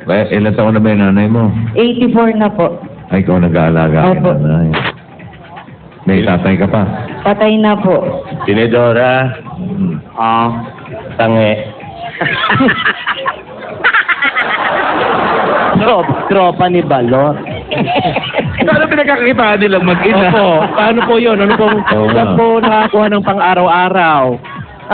D: Ilan taon na ba yung nanay mo?
H: 84 na po.
D: Ay, ikaw nag-aalaga kay
H: Opo.
D: nanay. May tatay ka pa?
H: Patay na po.
C: Tinidora. Tange.
F: Tropa ni Balot.
G: Paano pinagkakita nilang mag-ina? Opo. Paano po yun? Ano po nakakuha ng pang-araw-araw?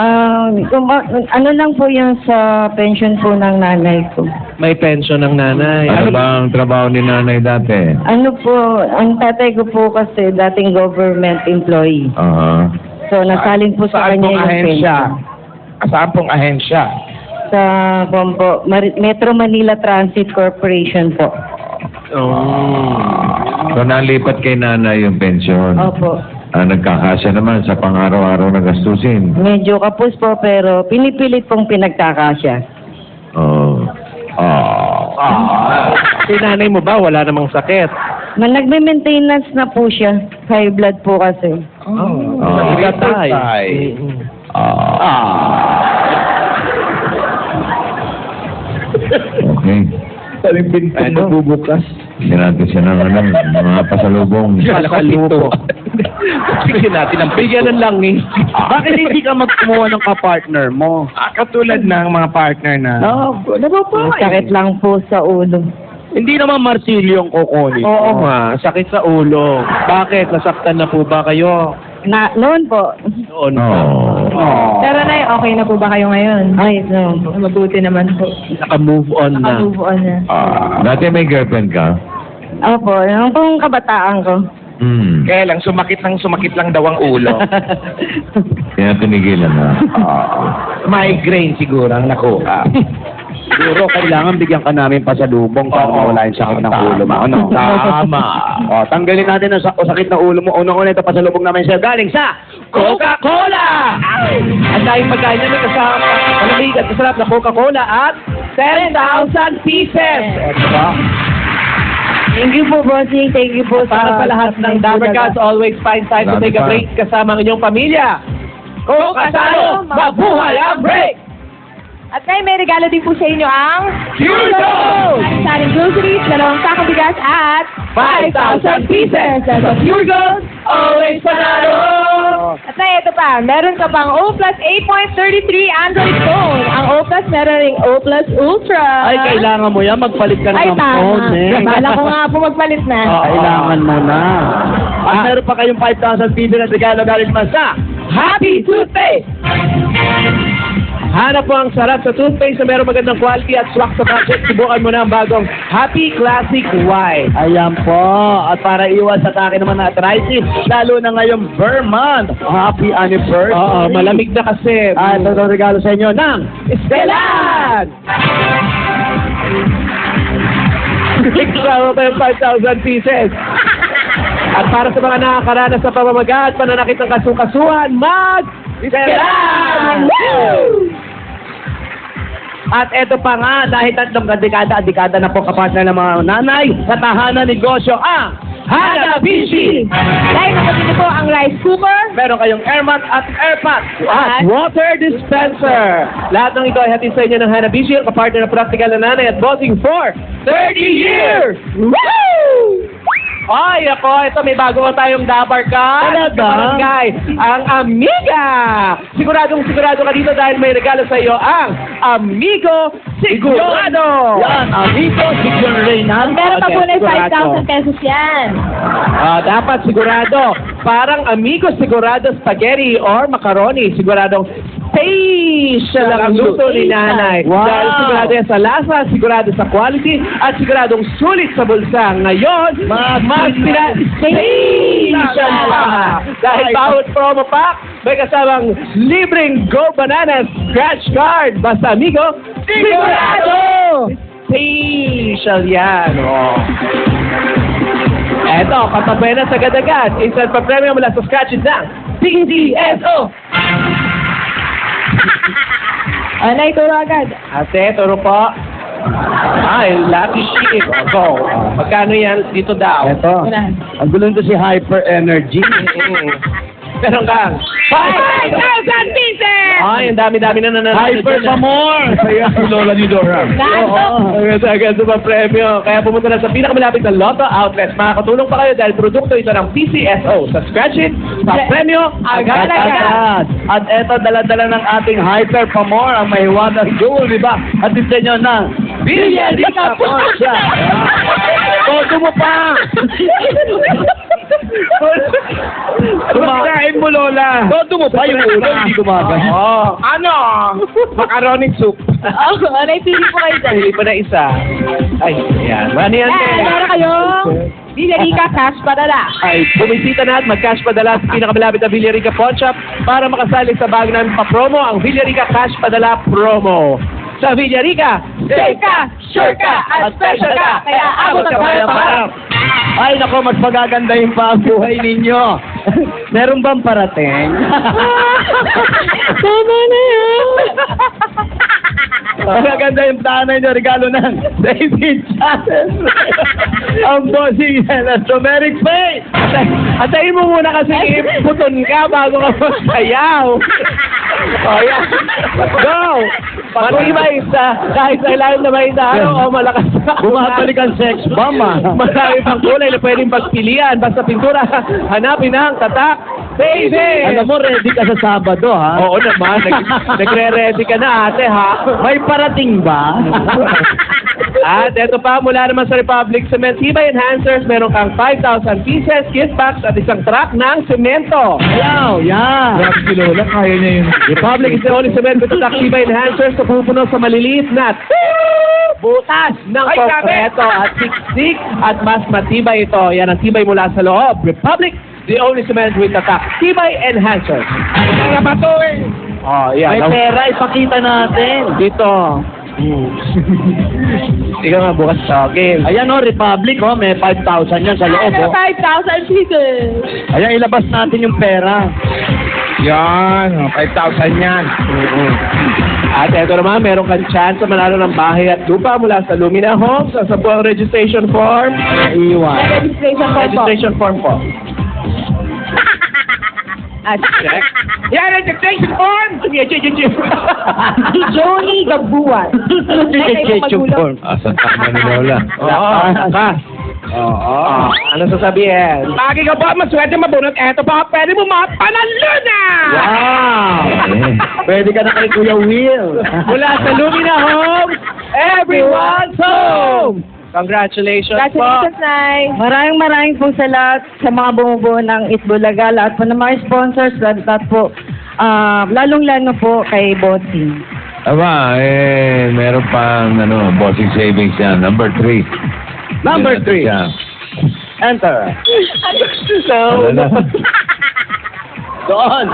H: Ano lang po yung sa pension po ng nanay ko.
G: May pension ng nanay.
D: Ano ba ang trabaho ni nanay dati?
H: Ano po, ang tatay ko po kasi dating government employee. So, nasalin po sa
G: Saan
H: kanya
G: pong
H: yung
G: ahensya?
H: pension.
G: Saan pong ahensya?
H: Sa po, Metro Manila Transit Corporation po.
D: So, nalipat kay nanay yung pensyon.
H: Opo.
D: Nagkakasya naman sa pang-araw-araw na gastusin.
H: Medyo kapos po pero pinipilit pong pinagkakasya.
G: Si nanay mo ba? Wala namang sakit.
H: Nagme-maintenance na po siya. High blood po kasi.
G: Igatay.
D: Okay.
E: Saling bintang magbubukas.
D: Hindi natin siya ng mga pasalubong.
G: Pasalito. Bigyan natin ang bigyan ng langis.
F: Bakit hindi ka magkumuha ng kapartner mo?
G: Katulad ng mga partner na.
H: Sakit lang po sa ulo.
F: Hindi naman marsilyo ang kukunin.
G: Oo nga, sakit sa ulo. Bakit? Nasaktan na po ba kayo?
H: Noon po.
G: Noon.
B: Pero Nay, okay na po ba kayo ngayon?
H: Ay, no.
B: Mabuti naman po.
G: Naka-move on na.
B: Naka-move on na.
D: Dati may girlfriend ka?
H: Opo, yung pong kabataan ko.
G: Kaya lang, sumakit lang daw ang ulo.
D: Kaya tinigilan na.
G: Migraine siguro ang nakuha.
F: Siguro kailangan bigyan ka namin pasalubong para mawala yung sakit ng ulo mo. Ano?
G: Tama.
F: Tanggalin natin ang sakit ng ulo mo. Unang-una ito pasalubong namin sa'yo. Galing sa
G: Coca-Cola! Ang dahil pagkain namin kasama malamig at masarap na Coca-Cola at 10,000 pieces! Diba?
H: Thank you po, bossing. Thank you po
G: Para sa lahat ng Dabber Cats, always find time to take a break kasama ang inyong pamilya. Coca-Cola, mabuhay ang break!
B: At ngayon may regalo din po sa inyo ang
G: Pure Gold!
B: Saling groceries, 2 sakong bigas at
G: 5,000 pieces! As a Pure Gold, always panalo!
B: At na ito pa, meron ka pang O Plus 8.33 Android phone. Ang O Plus meron ring O Plus Ultra.
F: Ay, kailangan mo yan. Magpalit ka na
B: Ay,
F: ng
B: tama.
F: phone, eh.
B: Bala ko nga po magpalit na.
F: Kailangan mo na. At meron pa kayong 5,000 pieces na regalo galing naman sa
G: Happy Toothpaste! Hanap po ang sarap sa toothpaste na meron magandang quality at swak sa budget. Subukan mo na ang bagong Happy Classic White.
F: Ayan po. At para iwas sa atake naman na arthritis, lalo na ngayong Vermont. Happy anniversary.
G: Oo, malamig na kasi.
F: At ito ang regalo sa inyo ng
G: Stellan! Extra pa yung 5,000 pieces. At para sa mga nakakaranas sa pamamaga at pananakit ng kasukasuhan, Stellan!
F: At eto pa nga, dahil 3 dekada na po kapartner ng mga nanay sa tahanan negosyo ang Hanabishi!
B: Dahil nakapili po ang rice cooker,
F: Meron kayong airmat at airpat at water dispenser. Lahat ng ito ay hatid sa inyo ng Hanabishi, ang kapartner ng practical na nanay at bossing for 30 years! Woo! Ay, ako, ito may bago pa tayong dabar ka.
E: Talaga?
F: Barangay, ang Amiga. Siguradong sigurado ka dito dahil may regalo sa iyo ang Amigo Sigurado.
E: Yan, amigo, Sigurado Reynaldo.
B: meron pa po na
F: Sigurado.
B: 5,000 pesos yan.
F: Dapat sigurado. Parang Amigo Sigurado Spaghetti or Macaroni. Siguradong special ang luto ni nanay.
E: Wow.
F: Dahil sigurado yan sa lasa, sigurado sa quality, at siguradong sulit sa bulsa. Ngayon, mas special pa. Dahil bawat promo pack, may kasamang libreng Go Bananas scratch card. Basta Amigo Sigurado! Special yan. Oh. Eto, papabuenas agad-agad. Instant pa-premium mula sa scratches ng PDSO.
B: Anay, turo agad.
F: Ate, turo po. Ay, lucky ship. Go. Magkano yan dito daw?
E: Eto, ang gulo nito si Hyper Energy.
F: Meron kang
B: 5,000 pieces!
F: Ay, ang dami-dami na nanonood.
E: Hyper pa more!
D: Kaya si Lola ni Dora.
B: Gato!
F: Agad-agad sa premyo. Kaya pumunta na sa pinakamalapit na Lotto Outlets. Makakatulong pa kayo dahil produkto ito ng PCSO. Sa scratch it, sa premyo, agad-agad.
E: At eto, dala-dala ng ating Hyper pa more, ang mahiwagang jewel, di ba? At ito nyo ng Villarrica Porsche. Todo mo pa!
F: Kumakain mo, Lola.
E: Todo mo pa yung ulo, hindi gumagana.
F: Oo. Ano? Macaroni soup.
B: Anay, pili po kayo dyan.
F: Pili pa na isa. Ay, yan. Ano yan?
B: Meron kayong Villarrica Cash Padala.
F: Ay, bumisita na at mag-cash padala sa pinakamalapit na Villarrica Pawn Shop para makasali sa bago namin pa-promo, ang Villarrica Cash Padala Promo. Sa Villarrica, safe ka, sure ka, at special ka, kaya abot ang para.
E: Ay, nako, mas magagandahin pa ang buhay ninyo. Meron bang parating?
B: Tama na yan.
E: Magaganda yung tanay nyo, regalo ng David Channel. Ang bossing yan, Astrometric Face.
F: Atayin mo muna kasi puton ka bago ka magsayaw. O yan. Go! Matibay kahit sa ilalim na may o malakas na.
E: Bumabalik ang sex bomb, ah.
F: Marami pang kulay na pwedeng pagpilian. Basta pintura, hanapin ang tatak. Baby!
E: Alam mo, ready ka sa Sabado, ha?
F: Oo naman. Nagre-ready ka na, ate, ha?
E: May parating ba?
F: At eto pa, mula naman sa Republic Cement Tibay Enhancers, meron kang 5,000 pieces, gift box at isang truck ng semento.
E: Ayaw, yan.
D: Grabe si Lola, kaya niya yung...
F: Republic is the only cement with truck Tibay Enhancers na pupuno sa maliliit na butas ng konkreto at siksik at mas matibay ito. Yan ang tibay mula sa loob. Republic, the only cement with the truck Tibay Enhancers. Kaya ba ito eh? Oh, yeah.
E: May pera, ipakita natin.
F: Dito. Ikaw nga bukas sa game.
E: Ayan, oh, Republic, oh, may 5,000 yan sa loob, oh.
B: 5,000 pieces.
E: Ayan, ilabas natin yung pera.
D: Yan, 5,000 yan.
F: At ito naman, meron kang chance na manalo ng bahay at lupa mula sa Lumina Homes sa buong registration form.
E: Iwan.
F: Registration form po.
B: At
F: Check. Yan, registration form!
B: si Johnny Gabuan.
D: Asan tama ni Lola?
F: Oo. Ano sasabihin? Lagi ka ba maswerte mabunot? Eto pa, pwede mo mapanalo na!
E: Wow! Pwede ka na kay Kuya Will.
F: Mula sa Lumina Homes, everyone's home! Congratulations po!
B: Congratulations, Nay.
H: Maraming po sa lahat sa mga bumubuo ng Itbulaga, lahat po ng mga sponsors, lahat po, lalong-lalo po kay Bossing.
D: Aba, meron pang bossing savings yan. Number 3.
E: Number 3. Enter.
F: So,
E: Doon.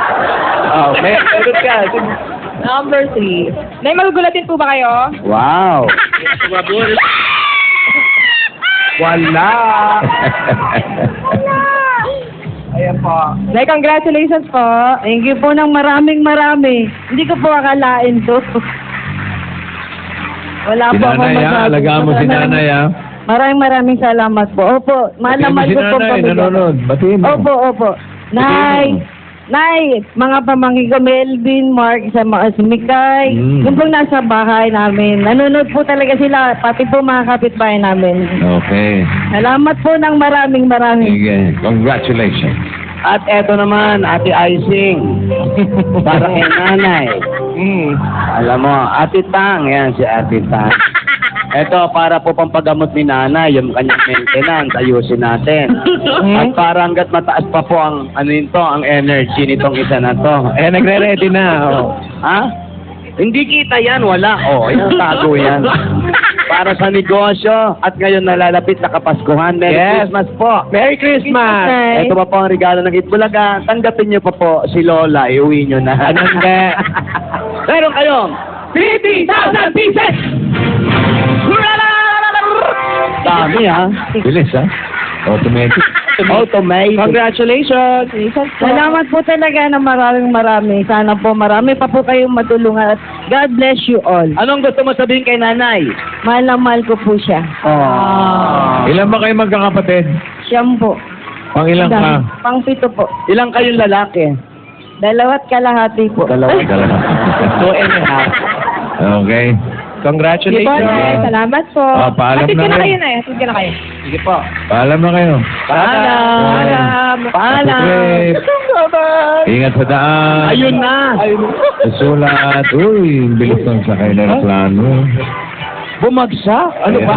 F: oh, meron ka.
B: Number 3. Nay, magugulatin po ba kayo?
E: Wow.
F: Wala! Ayan po.
H: Nay, congratulations po. Thank you po ng maraming. Hindi ko po akalain to.
B: Wala
D: Si
B: po ako
D: nanay, ha?
B: masabi.
D: Alagaan mo si nanay, ha?
B: Maraming salamat po. Opo, mahal na mahal
D: Si
B: ko po
D: nanay,
B: pamilya.
D: nanonood. Batiin mo.
B: Opo. Nay, mga pamangkin ko, Melvin, Mark, si Mikay, yung pong nasa bahay namin. Nanonood po talaga sila, pati po mga kapitbahay namin.
D: Okay.
B: Salamat po ng maraming.
D: Sige. Congratulations.
F: At eto naman, Ate Icing. Para kay nanay. Alam mo, Ate Tang. Yan si Ate Tang. Eto, para po pampagamot ni nanay, yung kanyang maintenance, ayusin natin. At para hanggat mataas pa po ang, ang energy nitong isa na to.
C: Nagre-ready na.
F: Ha? Hindi kita yan, wala. Yan, tago yan. Para sa negosyo, at ngayon nalalapit na Kapaskuhan. Merry Christmas po.
C: Merry Christmas!
F: Ito pa po ang regalo ng Itbulaga. Tanggapin niyo pa po si Lola, iuwi niyo na. Meron kayong 50,000 pieces! Dami ha.
D: Bilis, ha? Automatic.
F: Congratulations!
B: Salamat po talaga na maraming. Sana po marami pa po kayong matulungan at God bless you all.
F: Anong gusto mo sabihin kay nanay?
B: Mahal na mahal ko po siya.
D: Ilan ba kayo magkakapatid?
B: Siyam po.
D: Pang ilang ka?
B: Pang-pito po.
F: Ilang kayong lalaki?
B: 2 kalahati po.
F: Dalawa.
C: 2 and a half.
D: Okay.
C: Congratulations!
B: Salamat po.
D: Paalam na kayo.
B: Hatid ka na kayo.
F: Sige po.
D: Paalam na kayo.
F: Paalam!
D: Ingat sa daan.
F: Ayun na!
D: Susulat. Uy, bilis ng sakay na aeroplano.
F: Bumagsak? Ano ba?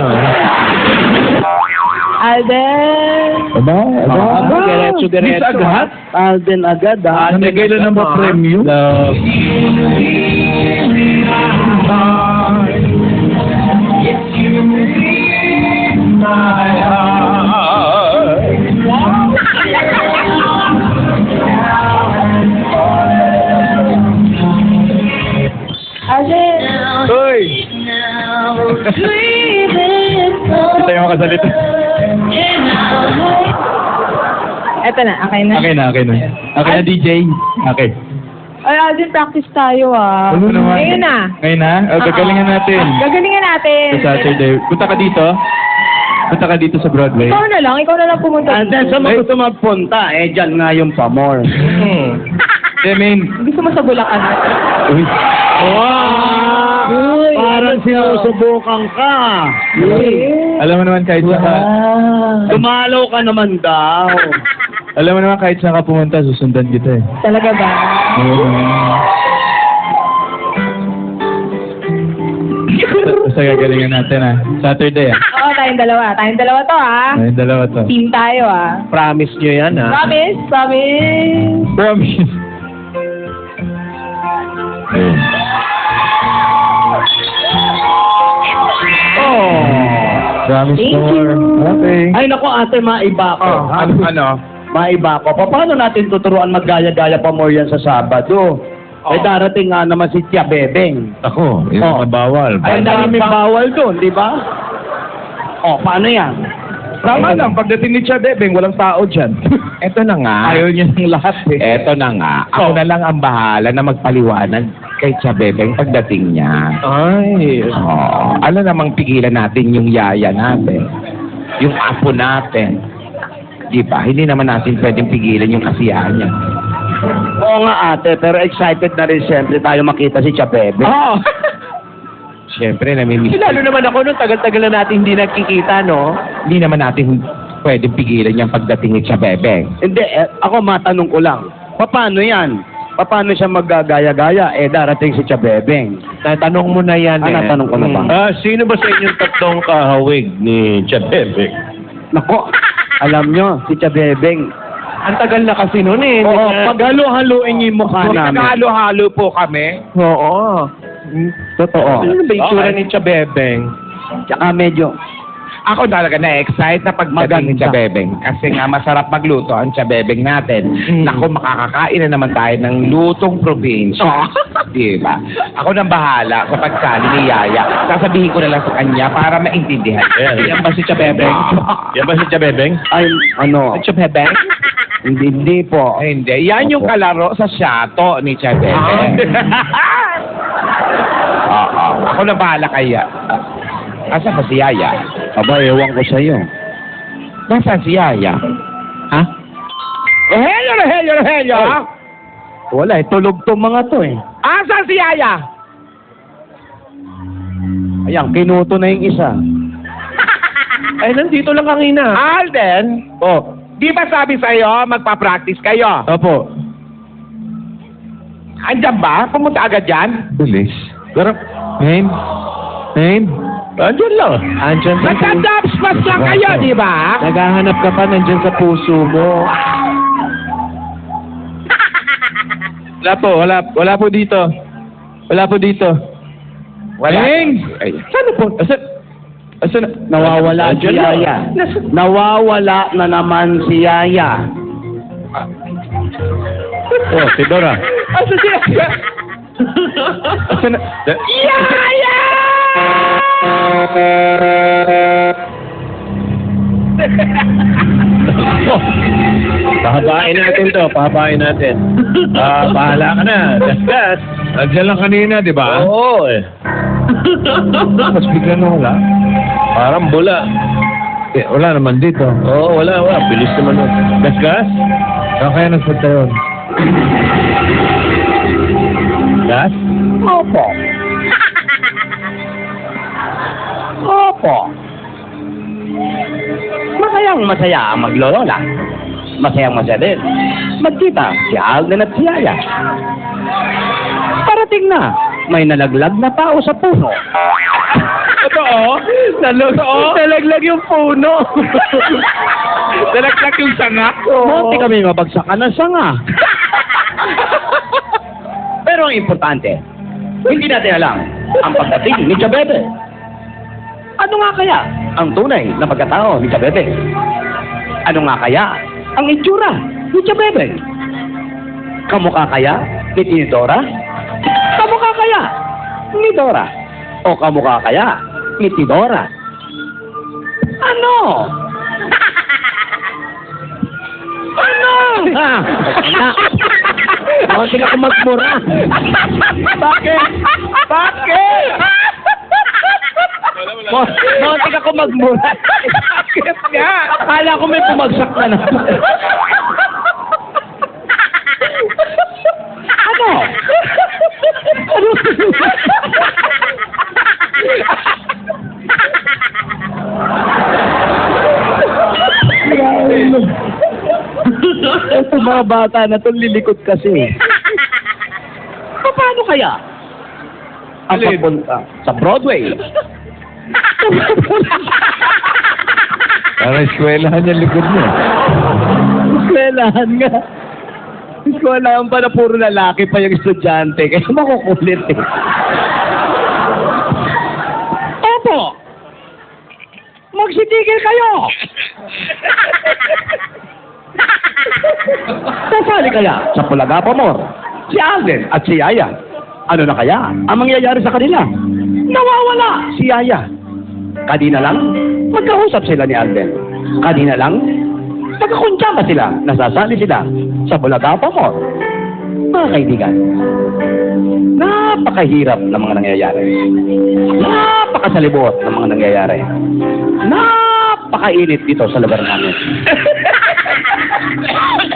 B: Alden.
D: Aba?
C: Diretso agad?
F: Alden agad ha?
D: Kailan na ba premium?
B: Alden.
C: Uy! Ito yung makasalita.
B: Eto na, okay na.
C: Okay na, DJ. Okay.
B: Ay, Alden, practice tayo
C: Ano naman?
B: Ngayon na.
C: Ngayon na? Gagalingan natin.
B: Gagalingan natin.
C: Sa Saturday. Punta ka dito sa Broadway.
B: Ikaw na lang pumunta.
F: Alden, saan mo gusto magpunta? Dyan nga yung pamor.
B: Gusto mo sa Bulacan?
C: Uy.
B: Uy,
F: Parang sinusubukan ka.
C: Alam mo naman kahit saan
F: Dumalaw ka naman daw.
C: kahit saan ka pumunta, susundan kita eh.
B: Talaga ba?
C: Basta gagalingan natin Saturday
B: Oo, tayong dalawa to
C: Tayong dalawa to.
B: Team tayo
C: Promise nyo yan
B: Promise.
C: Promise.
D: Ayun.
C: Promise
B: Thank
C: more.
B: you.
C: Okay.
F: Ay nako ate, maiba ko.
C: Ano?
F: Maiba ko. Paano natin tuturuan maggaya-gaya pa more yan sa Sabado? Darating nga naman si Tia Bebeng.
D: Ako, yun
F: Oh.
D: na bawal.
F: Ay, daming bawal doon, di ba? Paano yan?
C: Tama lang, pagdating ni Tia Bebeng, walang tao dyan.
G: Eto na nga.
C: Ayaw niya ng lahat
G: Eto na nga. Ako na lang ang bahala na magpaliwanag kay Chabebeng pagdating niya.
C: Ay.
G: Oh, ano namang pigilan natin yung yaya natin? Yung apo natin. Di ba? Hindi naman natin pwedeng pigilan yung kasiyahan niya.
F: Oo nga ate, pero excited na rin siyempre tayo makita si Tia Bebeng.
C: Oo.
G: Siyempre, namimiss.
C: Lalo naman ako nung tagal-tagal na natin hindi nakikita, no?
G: Hindi naman natin pwedeng pigilan yung pagdating ni Chabebeng.
F: Hindi, ako matanong ko lang. Paano yan? Paano siya maggagaya-gaya? Darating si Tia Bebeng.
C: Natanong mo na yan
F: Natanong ko na ba?
C: Sino ba sa inyong tatlong kahawig ni Tia Bebeng?
F: Nako, alam nyo, si Tia Bebeng.
C: Ang tagal na kasi noon
F: Oo, paghalo-haloin niyo yung mukha namin.
G: Nagkahalo-halo po kami.
C: Oo.
F: Totoo.
C: Ano ba yung itsura ni Tia Bebeng?
F: Tsaka medyo,
G: Ako talaga na-excite na pagdating ni
F: Maganda.
G: Chabebeng. Kasi nga masarap magluto ang Chabebeng natin. Naku, makakakain na naman tayo ng lutong probinsya. Diba? Ako nang bahala sa pagkali ni Yaya. Sasabihin ko na lang sa kanya para maintindihan.
C: Yan ba si Tia Bebeng? Yan ba si Tia Bebeng?
F: ay, ano,
C: Tia Bebeng?
F: hindi po.
G: Ay, hindi. Yan yung kalaro sa shato ni Chabebeng. Oo. Ako na bahala kaya. Asa ba si Yaya?
F: Aba, ewan ko sa'yo.
G: Nasaan si Yaya? Ha? Rogelio, Rogelio, Rogelio!
F: Wala, tulog tong mga to eh.
G: Asan si Yaya?
F: Ayan, kinuto na yung isa.
C: Ay, nandito lang kanina.
G: Alden?
C: Oh,
G: Di ba sabi sa'yo, magpa-practice kayo?
C: opo.
G: Andyan ba? Pumunta agad dyan?
D: Bilis.
C: Pero,
D: Name? Name?
C: andyan lang.
D: Andyan sa puso.
G: Magka-dubsmas lang kayo, di ba?
D: Naghahanap ka pa, nandyan sa puso mo.
C: Wala po, wala po dito. Wala po dito.
G: Wala.
C: Ay, saan po? Asan?
F: Nawawala si
C: Andyan lang.
F: Yaya. Nawawala na naman si Yaya.
C: Oh, si Dora.
G: Asan si Yaya?
C: Asan na?
G: Yaya!
C: Oh, pahabain natin to, pahabain natin. Bahala ka na. Gas.
D: Andyan lang kanina, di ba?
C: Oo eh.
D: Mas bigla na wala.
C: Parang bula.
D: Eh, wala naman dito.
C: Oo, wala. Bilis naman nun. Gas?
D: Saan kaya nagpunta yun?
C: Gas?
F: Opo. Opo. Masayang masaya ang maglolola. Masayang masaya din. Magkita si Alden at si Yaya. Parating na. May nalaglag na tao sa puno.
G: Totoo? Nalaglag yung puno. Nalaglag yung sanga.
F: Munti kami mabagsakan ng sanga. Pero ang importante, hindi natin alam ang pagdating ni Chabebe. Ano nga kaya ang tunay na pagkatao ni Chabebe? Ano nga kaya ang itsura ni Chabebe? Kamukha kaya ni Tinidora? Kamukha kaya ni Dora? O kamukha kaya ni Tidora? Ano? Ano? Munti ka magmura. Bakit? Bakit? Munti ka magmura. Bakit nga? Akala ko may pumagsak na naman. Ano? Ano? Ito mga bata na itong lilikot kasi. Paano kaya? Ang
C: Alin?
F: pagpunta sa Broadway.
D: Para eskwelahan yung likod niya.
F: Eskwelahan nga. Eskwelahan pa na puro lalaki pa yung estudyante. Kaya makukulit eh. Opo! Magsitigil kayo! Sasali kaya sa Pulaga Pamor, si Alden at si Yaya. Ano na kaya ang mangyayari sa kanila? Nawawala si Yaya. Kanina lang, magkausap sila ni Alden. Kanina lang, nagkakuntsama sila. Nasasali sila sa Pulaga Pamor. Mga kaibigan, napakahirap ng mga nangyayari. Napakasalibot ng mga nangyayari. Napakainit dito sa lugar namin.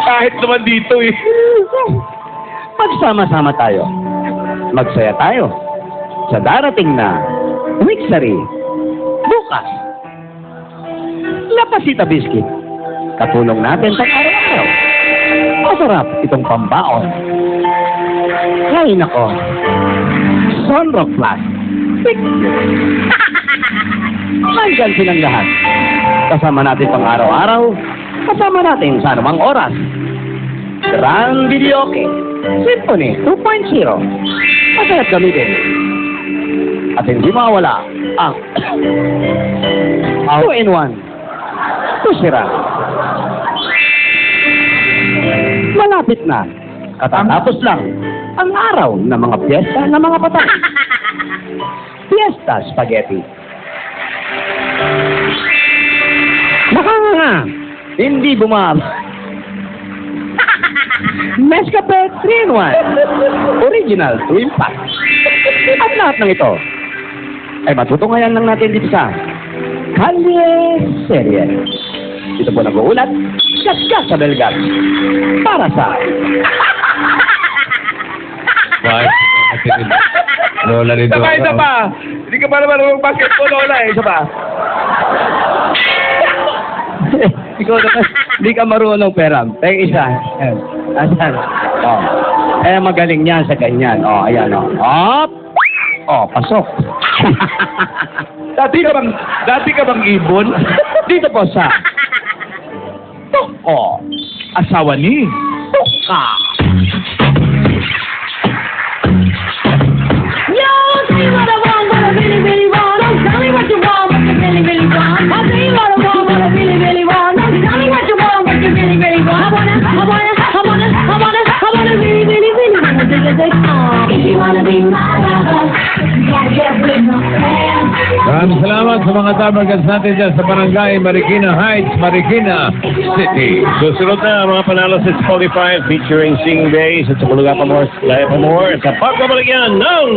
C: Kahit naman dito eh.
F: Magsama-sama tayo. Magsaya tayo sa darating na Wixary. Bukas. Lapasita Biscuit. Katulong natin pang araw-araw. Masarap itong pambaon. Ay nako. Sunrock Plus. Nandyan silang lahat. Kasama natin pang araw-araw. Kasama natin sa anumang oras. Grand Videoke. Symphony 2.0. Masayat gamitin. At hindi mawala ang 2-in-1. Tusira. Malapit na. Katatapos lang ang araw ng mga piyesta ng mga patay. Fiesta Spaghetti. Nakanganga. Hindi bumaba. Nescafe 3-in-1. Original Twin Pack. At lahat ng ito ay matutunghayan lang natin dito sa Kalye Serye. Dito po nag-uulat, Gasgas sa Belgat. Para sa...
D: Bye. Lola rin doon.
G: Isa pa. Hindi ka pa naman mag-basketball, Lola eh. Isa pa.
F: Ikaw naman, hindi ka marunong peram. Teka isa. Asan? Oh. Eh, magaling yan sa ganyan. Oh, ayan, oh. Hop! Oh, pasok.
G: Dati ka bang ibon?
F: Dito po sa... Oh,
G: Asawa ni.
F: Tuka.
B: Yo, tell me what I want, what I really, really want. Don't tell me what you want, what you really, really want. I'll tell you what I want, what I really, really want. Don't tell me what you want, what you really, really want. I wanna really, really, really wanna dig a dig song. If you wanna be my lover, you gotta get with my friends.
D: Maraming salamat sa mga tabagas natin dyan sa Barangay Marikina Heights, Marikina City.
C: Susunod na mga panalo sa Spotify featuring Sing Days at sa Bulaga pa more, Laya pa more sa pagbabalik yan ng